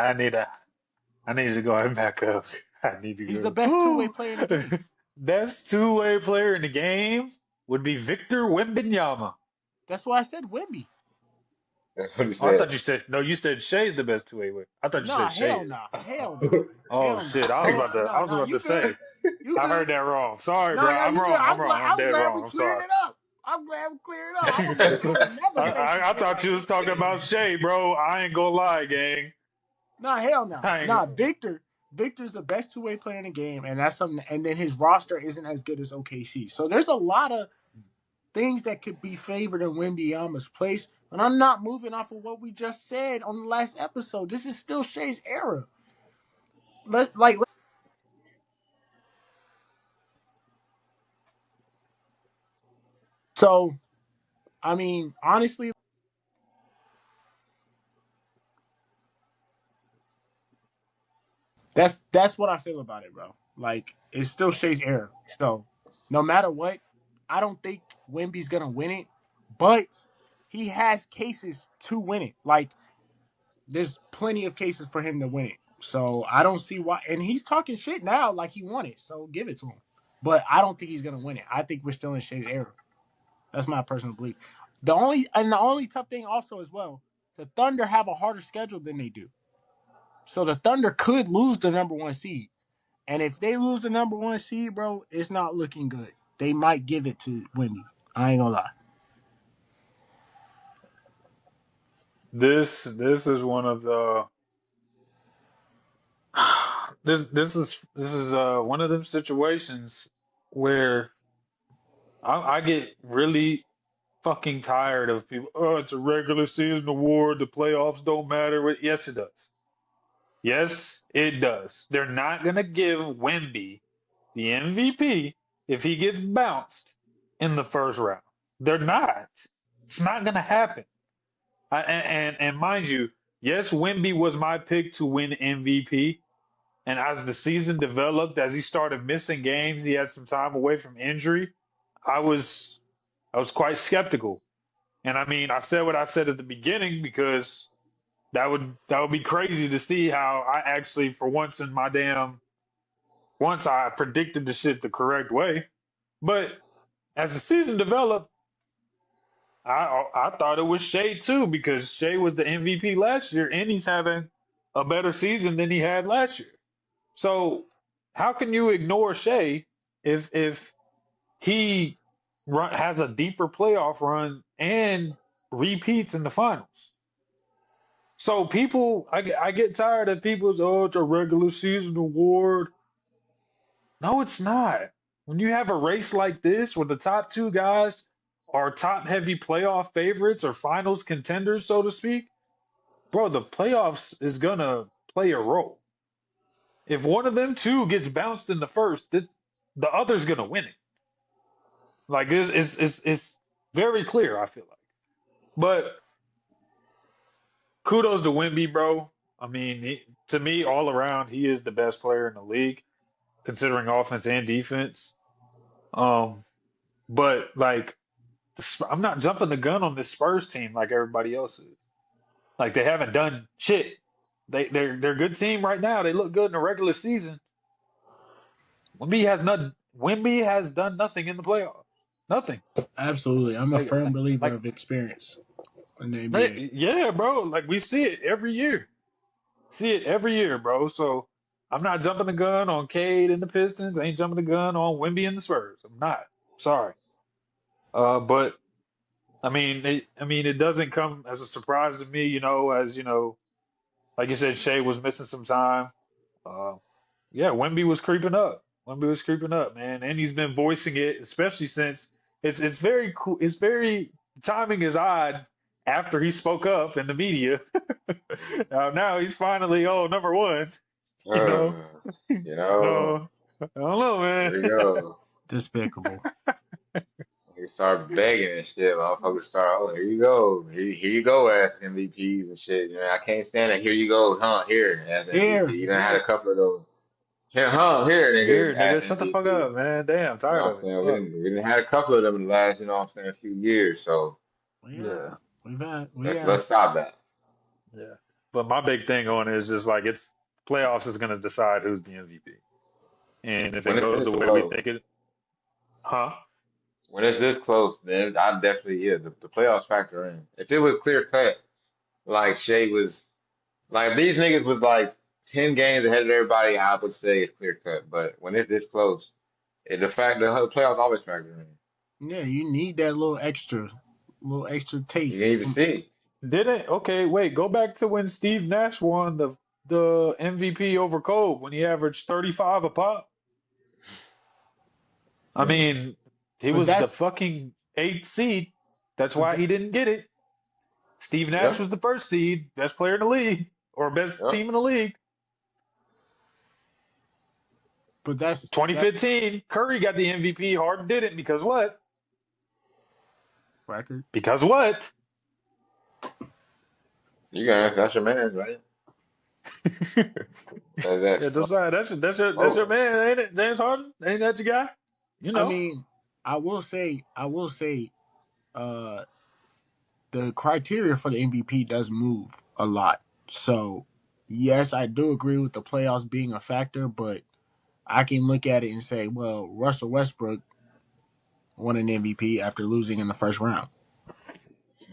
I need to go and back up. I need He's the to best two-way go. player in the game. Best two-way player in the game would be Victor Wembanyama. That's why I said Wemby. That's what he Oh, I said. thought you said no. You said Shay's the best two-way. I thought you Nah, said Shay hell is. nah, hell nah, Oh hell nah. shit! I was Hell about to. I nah, was nah. about to You good? say. You I good? heard that wrong. Sorry, No, bro. no, I'm you good. wrong. I'm wrong. I'm I'm dead glad we wrong. I'm cleared sorry. it up. I'm glad we cleared it up. I would never say some I shit thought like you was that. talking about Shay, bro. I ain't gonna lie, gang. Nah, hell no. I ain't. Nah, Victor's the best two-way player in the game, and that's something. And then his roster isn't as good as OKC. So there's a lot of things that could be favored in Wembanyama's place. But I'm not moving off of what we just said on the last episode. This is still Shay's era. Like so. I mean, honestly, That's what I feel about it, bro. Like it's still Shea's era. So no matter what, I don't think Wemby's gonna win it, but he has cases to win it. Like there's plenty of cases for him to win it. So I don't see why. And he's talking shit now like he won it. So give it to him. But I don't think he's gonna win it. I think we're still in Shea's era. That's my personal belief. The only tough thing also as well, the Thunder have a harder schedule than they do. So the Thunder could lose the number 1 seed. And if they lose the number 1 seed, bro, it's not looking good. They might give it to Wemby. I ain't gonna lie. This is one of the this is one of them situations where I get really fucking tired of people. Oh, it's a regular season award. The playoffs don't matter. Yes, it does. Yes, it does. They're not gonna give Wemby the MVP if he gets bounced in the first round. They're not. It's not gonna happen. And mind you, yes, Wemby was my pick to win MVP. And as the season developed, as he started missing games, he had some time away from injury. I was I was quite skeptical. And I mean, I said what I said at the beginning because that would be crazy to see how I actually, for once in my damn, once I predicted the shit the correct way. But as the season developed, I thought it was Shea too because Shea was the MVP last year and he's having a better season than he had last year. So how can you ignore Shea if he has a deeper playoff run and repeats in the finals? So I get tired of people's, oh, it's a regular season award. No, it's not. When you have a race like this where the top two guys are top heavy playoff favorites or finals contenders, so to speak, bro, the playoffs is gonna play a role. If one of them two gets bounced in the first, the other's gonna win it. Like it's very clear, I feel like. But kudos to Wemby, bro. I mean, to me, all around, he is the best player in the league, considering offense and defense. Um, but like, I'm not jumping the gun on this Spurs team like everybody else is. Like they haven't done shit. They're a good team right now. They look good in the regular season. Wemby has done nothing in the playoffs. Nothing. Absolutely. I'm a Like firm believer like of experience in the NBA. yeah, bro. Like we see it every year. See it every year, bro. So I'm not jumping the gun on Cade and the Pistons. I ain't jumping the gun on Wemby and the Spurs. I'm not. Sorry. But it doesn't come as a surprise to me, as like you said, Shea was missing some time. Uh, yeah, Wemby was creeping up. Wemby was creeping up, man, and he's been voicing it, especially since it's very cool. It's very timing is odd after he spoke up in the media. Now he's finally number one. You Uh, know, you know, no, I don't know, here we man. go. Despicable. You start begging and shit. Motherfuckers start, oh, here you go. Here you go as MVPs and shit. I can't stand it. Here you go, huh? Here as MVP. Here, You done had here. a couple of those. Here, huh? Here, Here, nigga, nigga, as shut the fuck MVP. up, man. Damn, You know tired what of I'm it. saying? Fuck. We done had a couple of them in the last, few years. So Yeah. Yeah. let's stop that. Yeah. But my big thing on it is just like it's playoffs is going to decide who's the MVP. And if When it it's goes this the way we close, think it, huh? when it's this close, then I definitely the playoffs factor in. If it was clear cut, like Shea was. Like if these niggas was like 10 games ahead of everybody, I would say it's clear cut. But when it's this close, the playoffs always factor in. Yeah, you need that little extra tape You need to from see. Didn't okay, wait, go back to when Steve Nash won the MVP over Kobe when he averaged 35 a pop. I Hmm. mean, he but was the that's fucking eighth seed. That's but why that, he didn't get it. Steve Nash Yep. was the first seed, best player in the league, or best Yep. team in the league. but that's that 2015, Curry got the MVP. Harden didn't because what? record. Because what? You got that's your man, right? That's Yeah, fun. Josiah, that's your Oh, man, ain't it? James Harden, ain't that your guy? You I know. mean, I will say, uh, the criteria for the MVP does move a lot. So, yes, I do agree with the playoffs being a factor, but I can look at it and say, well, Russell Westbrook won an MVP after losing in the first round.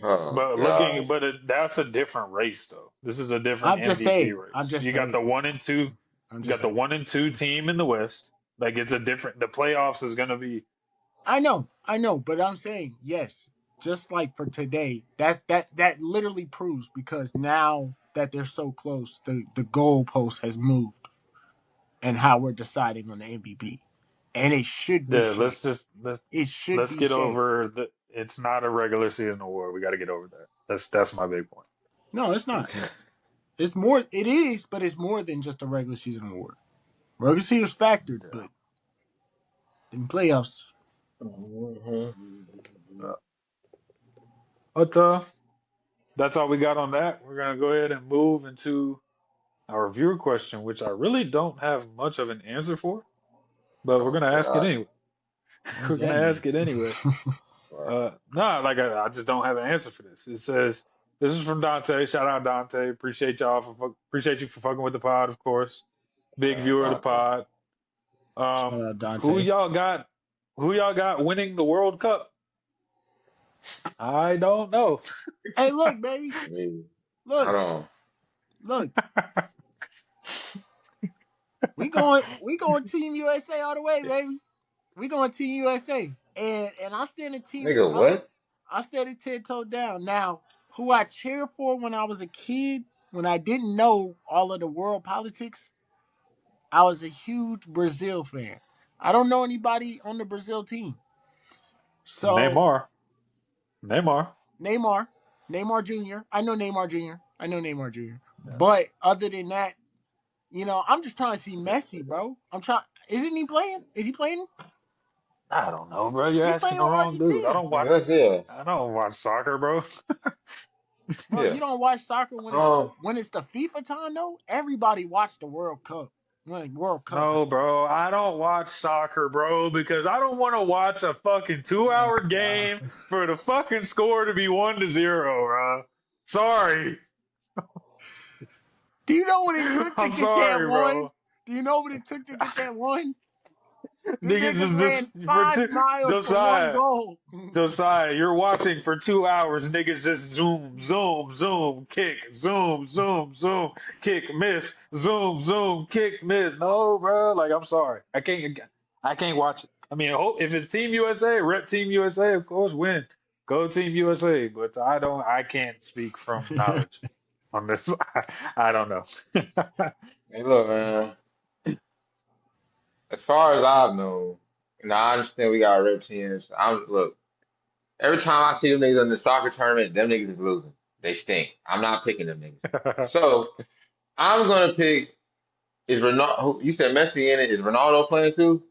oh But God. that's a different race, though. This is a different I'm just MVP saying. I'm race. just You got saying. the one and two. I'm You just got the saying. 1 and 2 team in the West. Like it's a different. The playoffs is gonna be. I know, but I'm saying yes. Just like for today, that literally proves because now that they're so close, the goalpost has moved and how we're deciding on the MVP, and it should be Yeah, shared. let's It should let's be get shared. over the. It's not a regular season award. We got to get over that. That's my big point. No, it's not. It's more. It is, but it's more than just a regular season award. Regular season's factored, Yeah. but in playoffs, Hmm. Uh, But that's all we got on that. We're gonna go ahead and move into our viewer question, which I really don't have much of an answer for, but we're Oh gonna ask it God. anyway. what We're does that gonna mean? ask it anyway. Right. No, like I just don't have an answer for this. It says this is from Dante. Shout out Dante. Appreciate y'all appreciate you for fucking with the pod, of course. Big viewer of the Dante. pod. Shout out Who Dante. y'all got? Who y'all got winning the World Cup? I don't know. Hey, look, baby. Me. I Look, don't. look. We going Team USA all the way, baby. We going Team USA, and I stand a team. Nigga, what? I stand it 10 toe down. Now, who I cheered for when I was a kid, when I didn't know all of the world politics, I was a huge Brazil fan. I don't know anybody on the Brazil team, so Neymar. Neymar. Neymar, Neymar Jr. I know Neymar Jr. Yeah. But other than that, I'm just trying to see Messi, bro. I'm trying. Isn't he playing? Is he playing? I don't know, bro. You're He asking playing the with wrong dude. Argentina. Nigga, let's yeah. I don't watch soccer, bro. Bro, Yeah. you don't watch soccer when it's Um, when it's the FIFA time though. Everybody watch the World Cup. When the World Cup No, bro. I don't watch soccer, bro, because I don't want to watch a fucking 2 hour game for the fucking score to be 1-0, bro. Sorry. Do you know what it took to I'm get that sorry, one? bro. Do you know what it took to get that one? The niggas Niggas ran just for 5 miles for one Josiah. goal. Josiah, you're watching for 2 hours. Niggas just zoom, zoom, zoom, kick, zoom, zoom, zoom, kick, miss, zoom, zoom, kick, miss. No, bro. Like, I'm sorry. I can't watch it. I mean, if it's Team USA, rep Team USA, of course, win. Go Team USA. But I can't speak from knowledge on this. I don't know. hey, look, man. As far as I know, and I understand we got red teams. Look. Every time I see them niggas in the soccer tournament, them niggas is losing. They stink. I'm not picking them niggas. So I'm gonna pick. Is Ronaldo? You said Messi in it. Is Ronaldo playing too?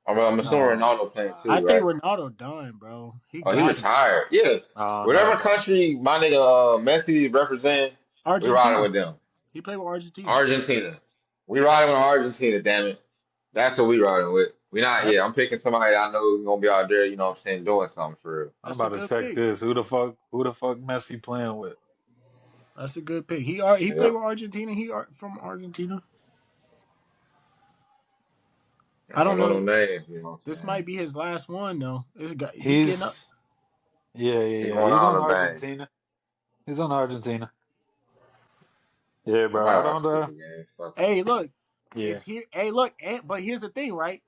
I'm assuming No, Ronaldo playing I too, think right? Ronaldo done, bro. He Oh, he got it. retired. Yeah. no, Whatever no. country my nigga Messi represent, we riding Argentina. with them. He played with Argentina. Argentina. We riding with Argentina. Damn it. That's what we riding with. We not. That Yeah, I'm picking somebody I know is gonna be out there. You know what I'm saying, doing something for real. I'm that's a about to good check pick. this. Who the fuck Messi playing with? That's a good pick. He played Yeah. with Argentina. From Argentina. I I don't don't know no know. names. You know what I'm This saying. might be his last one though. He getting up. He's Yeah, He yeah, yeah. going He's out on in a bang. Argentina. He's on Argentina. Yeah, I bro. might I watch don't. a couple games. Fuck it. Hey, look, Yeah. it's here. Hey, look, but here's the thing, right?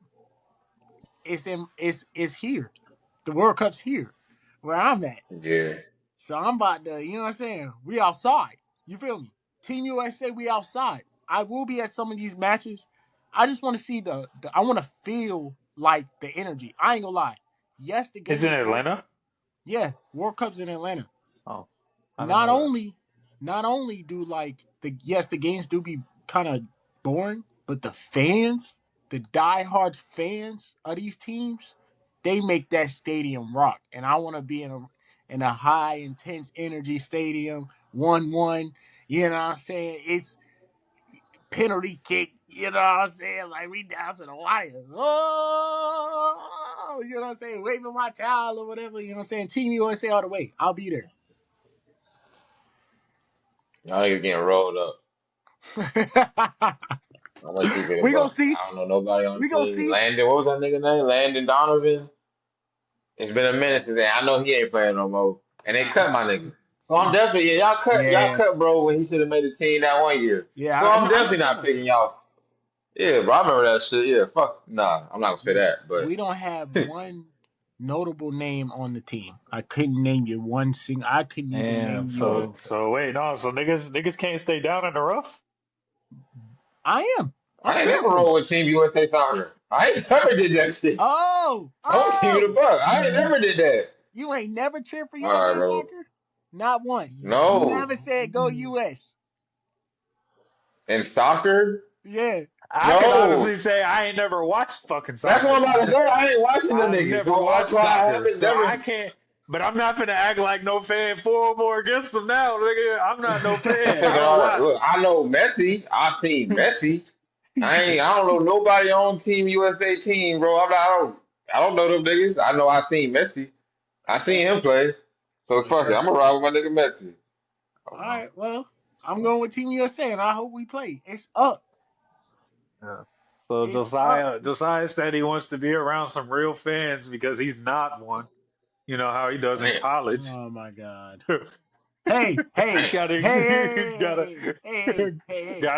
It's here. The World Cup's here, where I'm at. Yeah. So I'm about to, you know what I'm saying? We outside. You feel me? Team USA, we outside. I will be at some of these matches. I just want to see I want to feel like the energy. I ain't gonna lie. Yes, the It's game in is boring. Atlanta. Yeah, World Cup's in Atlanta. Oh, I didn't Not know that. only, not only do like the games do be kind of boring, but the fans, the diehard fans of these teams, they make that stadium rock. And I want to be in a high intense energy stadium, 1-1. You know what I'm saying? penalty kick. You know what I'm saying? Like, we down to the wire. Oh, you know what I'm saying? Waving my towel or whatever. You know what I'm saying? Team USA all the way. I'll be there. Y'all niggas getting rolled up. I'm gonna keep it We above. gonna see. I don't know nobody on the We gonna team. see. Landon, what was that nigga name? Landon Donovan. It's been a minute since then. I know he ain't playing no more. And they cut my nigga. So I'm definitely y'all cut bro when he should have made the team that one year. Yeah, So I I'm know definitely not picking y'all. Yeah, bro, I remember that shit. Yeah, fuck nah, I'm not gonna say that, but we don't have one notable name on the team. I couldn't name you one single. I couldn't even name you. So wait, no, so niggas can't stay down in the rough? I am. I'm I ain't never cheerful. rolled with Team USA Soccer. I ain't never did that shit. Don't keep it a buck. I ain't never did that. You ain't never cheered for All right, USA bro. Soccer? Not once. No. You never said go US. In soccer? Yeah. I can honestly say I ain't never watched fucking soccer. That's what I'm about to say. I ain't watching the I've niggas. never So watched that's why soccer, so never... I can't. But I'm not finna act like no fan for them or against them now, nigga. I'm not no fan. I don't watch. Look, I know Messi. I've seen Messi. I don't know nobody on Team USA team, bro. I don't know them niggas. I know I seen Messi. I seen him play. So fuck it. I'm gonna ride with my nigga Messi. All right, well, I'm going with Team USA, and I hope we play. It's up. Yeah. So Josiah said he wants to be around some real fans because he's not one. You know how he does in college. Oh my God. Hey. Gotta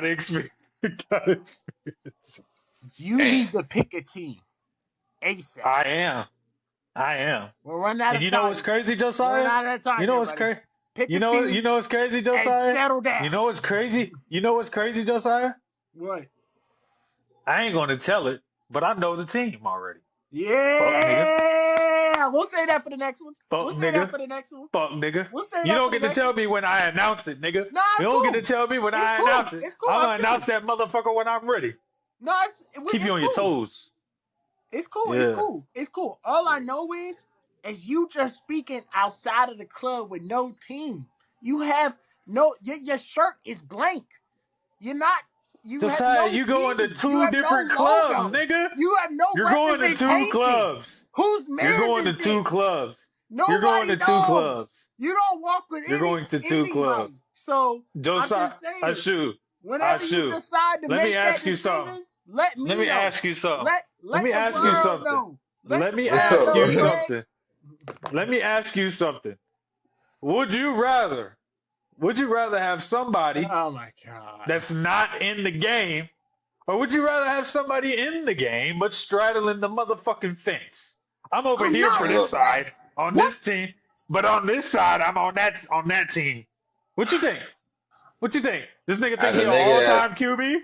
experience. You need to pick a team. ASAP. I am. We're running out of time. And you know what's crazy, Josiah? We're running out of time. You know what's crazy? You know what's crazy, Josiah? And settle down. You know what's crazy? Josiah? What? I ain't gonna tell it, but I know the team already. Yeah, we'll say that for the next one. Fuck nigga. Fuck nigga. We'll say you that don't for get the to tell me when I announce it, nigga. Nah, you don't get to tell me when I announce it. It's cool. I'm gonna announce that motherfucker when I'm ready. No, keep you on your toes. It's cool. Yeah. It's cool. All I know is you just speaking outside of the club with no team. You have your shirt is blank. You're not. You Josiah, you going to two different clubs, nigga. You have no You're going to two clubs. Whose man You're going to is two this? clubs. Nobody You're going to knows. two clubs. You don't walk with You're going to two clubs. So Josiah, I'm just saying, whenever I you decide to make that decision, let me know. Let me ask you something. Let me ask you something. Let me ask you something. Let me ask you something. Would you rather have somebody that's not in the game, or would you rather have somebody in the game but straddling the motherfucking fence? I'm over here for this side on this team, but on this side I'm on that team. What you think? This nigga think he an all-time QB?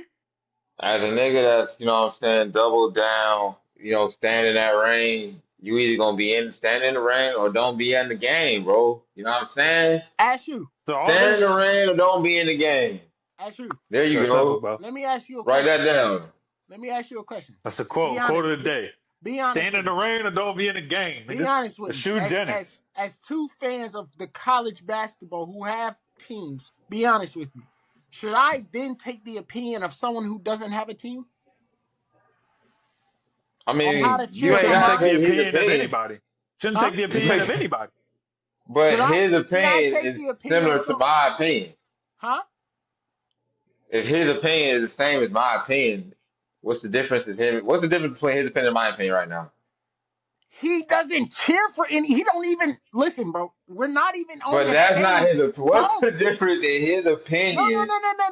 As a nigga that's, you know what I'm saying, double down, you know, stand in that rain, you either gonna be stand in the rain or don't be in the game, bro. You know what I'm saying? Ask you. Stand in the rain or don't be in the game. Ask you. There you go. Let me ask you a question. Write that down. Let me ask you a question. That's a quote of the day. Be honest. Stand in the rain or don't be in the game. Nigga. Be honest with me. As two fans of the college basketball who have teams, be honest with me. Should I then take the opinion of someone who doesn't have a team? I mean, you shouldn't take the opinion of anybody. Shouldn't take the opinion of anybody. But his opinion is similar to my opinion. Huh? If his opinion is the same as my opinion, what's the difference between his opinion and my opinion right now? He doesn't cheer for any. He don't even listen, bro. We're not even on. But that's not his. What's the difference in his opinion? No.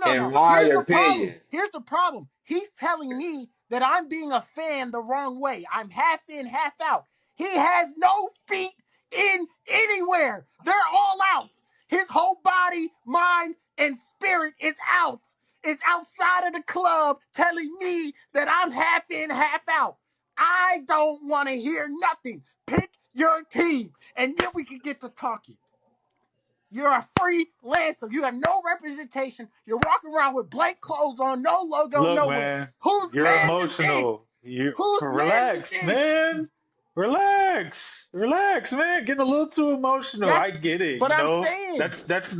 And my opinion. Here's the problem. He's telling me that I'm being a fan the wrong way. I'm half in, half out. He has no feet in anywhere. They're all out. His whole body, mind, and spirit is out. It's outside of the club telling me that I'm half in, half out. I don't want to hear nothing. Pick your team, and then we can get to talking. You're a freelancer. You have no representation. You're walking around with blank clothes on, no logo, Look, nowhere. Man, Who's you're man emotional. Relax, man. Relax, man. Getting a little too emotional. I get it. But I'm saying that's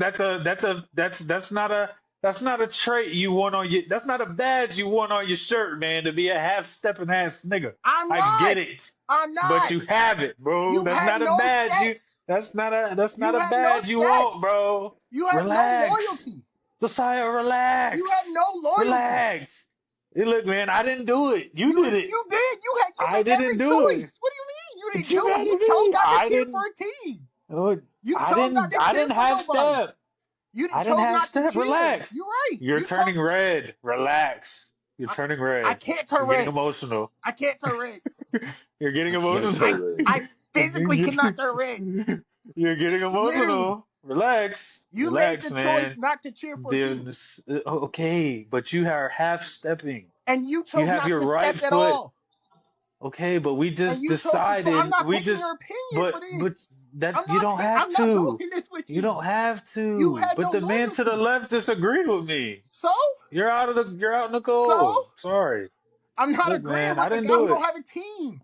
not a That's not a trait you want on your. That's not a badge you want on your shirt, man. To be a half-stepping ass nigga. I'm I not. get it, I'm but not. you have it, bro. You That's have not a no badge. steps. That's not You a have no badge you want, steps. bro. You have no Relax, loyalty. Josiah. You have Relax, no loyalty. relax. Hey, look, man. I didn't do it. You did it. You did. You I made every didn't do it. choice. What do you mean? You What didn't you do it. mad You at chose me? not to I cheer didn't. for a team. Oh, You chose not to I cheer didn't for have nobody. step. You I didn't chose have not to step. cheer. Relax. You're right. You're turning red. Relax. You're turning red. I can't turn You're getting red. emotional. I can't turn red. You're getting I can't emotional. turn red. I physically cannot turn red. You're getting emotional. Literally. Relax. You Relax, made the man. choice not to cheer for a team. Okay, but you are half stepping. And you You chose have not your to right step at foot. all. Okay, but we And just you chose to. So I'm decided. not We taking just. your opinion for But this. that you don't have I'm not to. doing this with You you. don't have You to. had But no the man to the loyalty. left disagreed with me. So You're out in the cold. So? Sorry. I'm not Look, agreeing man, I with the didn't guy do who it. don't have a team.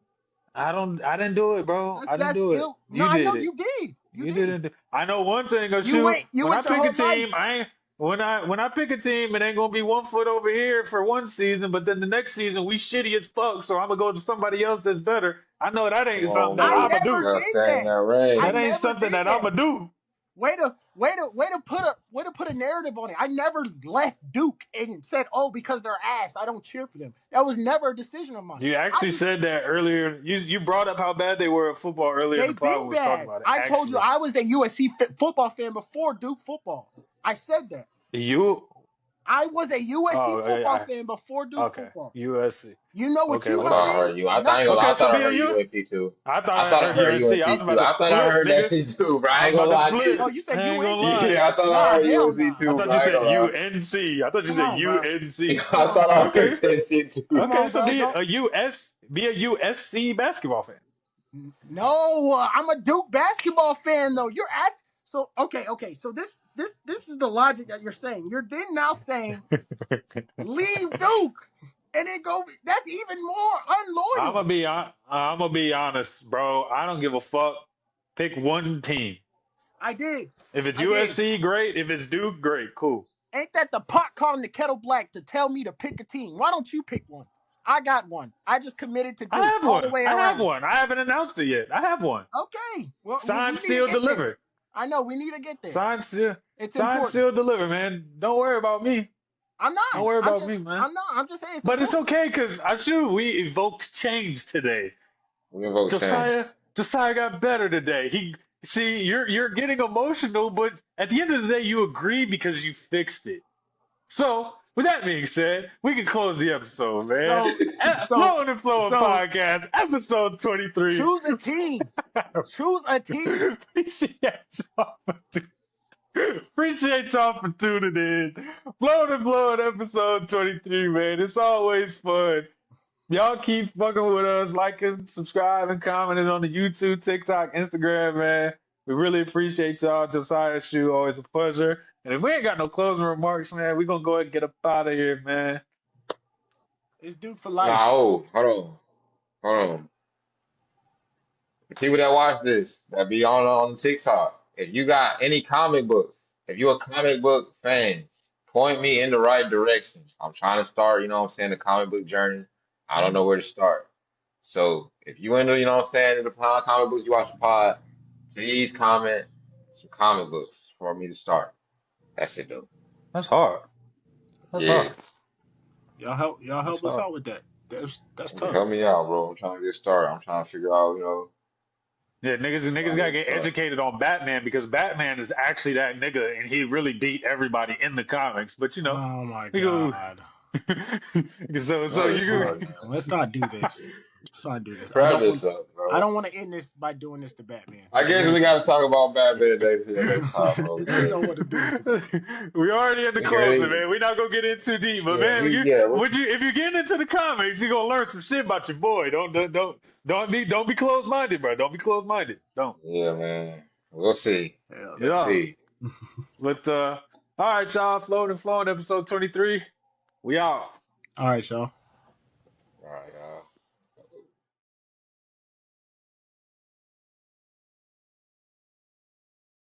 I didn't do it, bro. I didn't That's do it. ill. No, You I know did it. you did. You You did. didn't. I know one thing. You went When I your pick a whole life. team, I ain't. When I pick a team, it ain't gonna be 1 foot over here for one season, but then the next season we shitty as fuck. So I'm gonna go to somebody else that's better. I know that Come ain't something on, that I boy. I'ma You never do. gotta did stay in that. that I That range. ain't never something did that that. I'ma do. Way to put a narrative on it. I never left Duke and said, "Oh, because they're ass, I don't cheer for them." That was never a decision of mine. You actually said that earlier. You brought up how bad they were at football earlier in the They've pod when been we was talking bad. about it. I told you Actually, I was a USC football fan before Duke football. I said that. you. I was a USC Oh, football fan before Duke okay. football. USC. You know what Okay, you I heard thought I whatever. in? heard you. Nothing. Okay, I so thought I heard BOU. UNC too. I thought I I thought I heard heard UNC. I was UNC about too. to I thought I flip, heard that nigga. shit too, bro. I I was ain't gonna about to lie to Oh, flip. you. you said I ain't gonna UNC? lie. Yeah, I thought I Nah, heard hell UNC nah. I too, thought bro. you I ain't said gonna lie. UNC. I thought you Come said on, bro. UNC. Come I on, thought I bro. heard Okay. that shit too. Come Okay, on, so bro. Don't. be a USC basketball fan. No, I'm a Duke basketball fan though. You're asking. So okay. So this is the logic that you're saying. You're then now saying leave Duke and then go. That's even more unloyal. I'm gonna be honest, bro. I don't give a fuck. Pick one team. I did. If it's I did. USC, great. If it's Duke, great. Cool. Ain't that the pot calling the kettle black to tell me to pick a team? Why don't you pick one? I got one. I just committed to I Duke have all the one. way I have around. one. I haven't announced it yet. I have one. Okay. Well, we Signed, need to sealed, get there. delivered. I know we need to get there. Signed, sealed, It's signed, important. sealed, delivered, man. Don't worry about me. I'm Don't not. worry about me, man. I'm not. I'm just saying it's But it's important. okay because we evoked change today. We invoke change. Josiah got better today. You're getting emotional, but at the end of the day, you agree because you fixed it. So, with that being said, we can close the episode, man. Flowing and Flowing So Podcast, episode 23. choose a team. Choose a team. Appreciate y'all for tuning in. Flowing and Flowing, episode 23, man. It's always fun. Y'all keep fucking with us, liking, subscribing, commenting on the YouTube, TikTok, Instagram, man. We really appreciate y'all. Josiah Shoe, always a pleasure. And if we ain't got no closing remarks, man, we gonna go ahead and get up out of here, man. It's Duke for life. Nah, oh, hold on. People that watch this, that be on TikTok, if you got any comic books, if you're a comic book fan, point me in the right direction. I'm trying to start, you know what I'm saying, the comic book journey. I don't know where to start. So if you into, you know what I'm saying, the comic books, you watch the pod, please comment some comic books for me to start. That's it though. That's hard. That's Yeah. hard. Y'all That's help us hard. out with that. That's Yeah, tough. help me out, bro. I'm trying to get started. I'm trying to figure out, you know, Yeah, niggas trying to gotta get get started. educated on Batman because Batman is actually that nigga and he really beat everybody in the comics. But Oh my we go. God. So Right, you right. Let's not do this. Prep yourself, I bro. don't want to end this by doing this to Batman. I guess we gotta talk about Batman Day for the next time, bro. We I just can't. don't want to do this to Batman. we already in the We can closing, really, man. We're not gonna get in too deep, but Yeah. man, yeah. if you get into the comics, you're gonna learn some shit about your boy. Don't be closed minded, bro. Don't be closed minded. Don't. Yeah, man. We'll see. Hell Let's Yeah. see. But all right, y'all. Floating and flowing, episode 23. We out. All right, y'all. All right.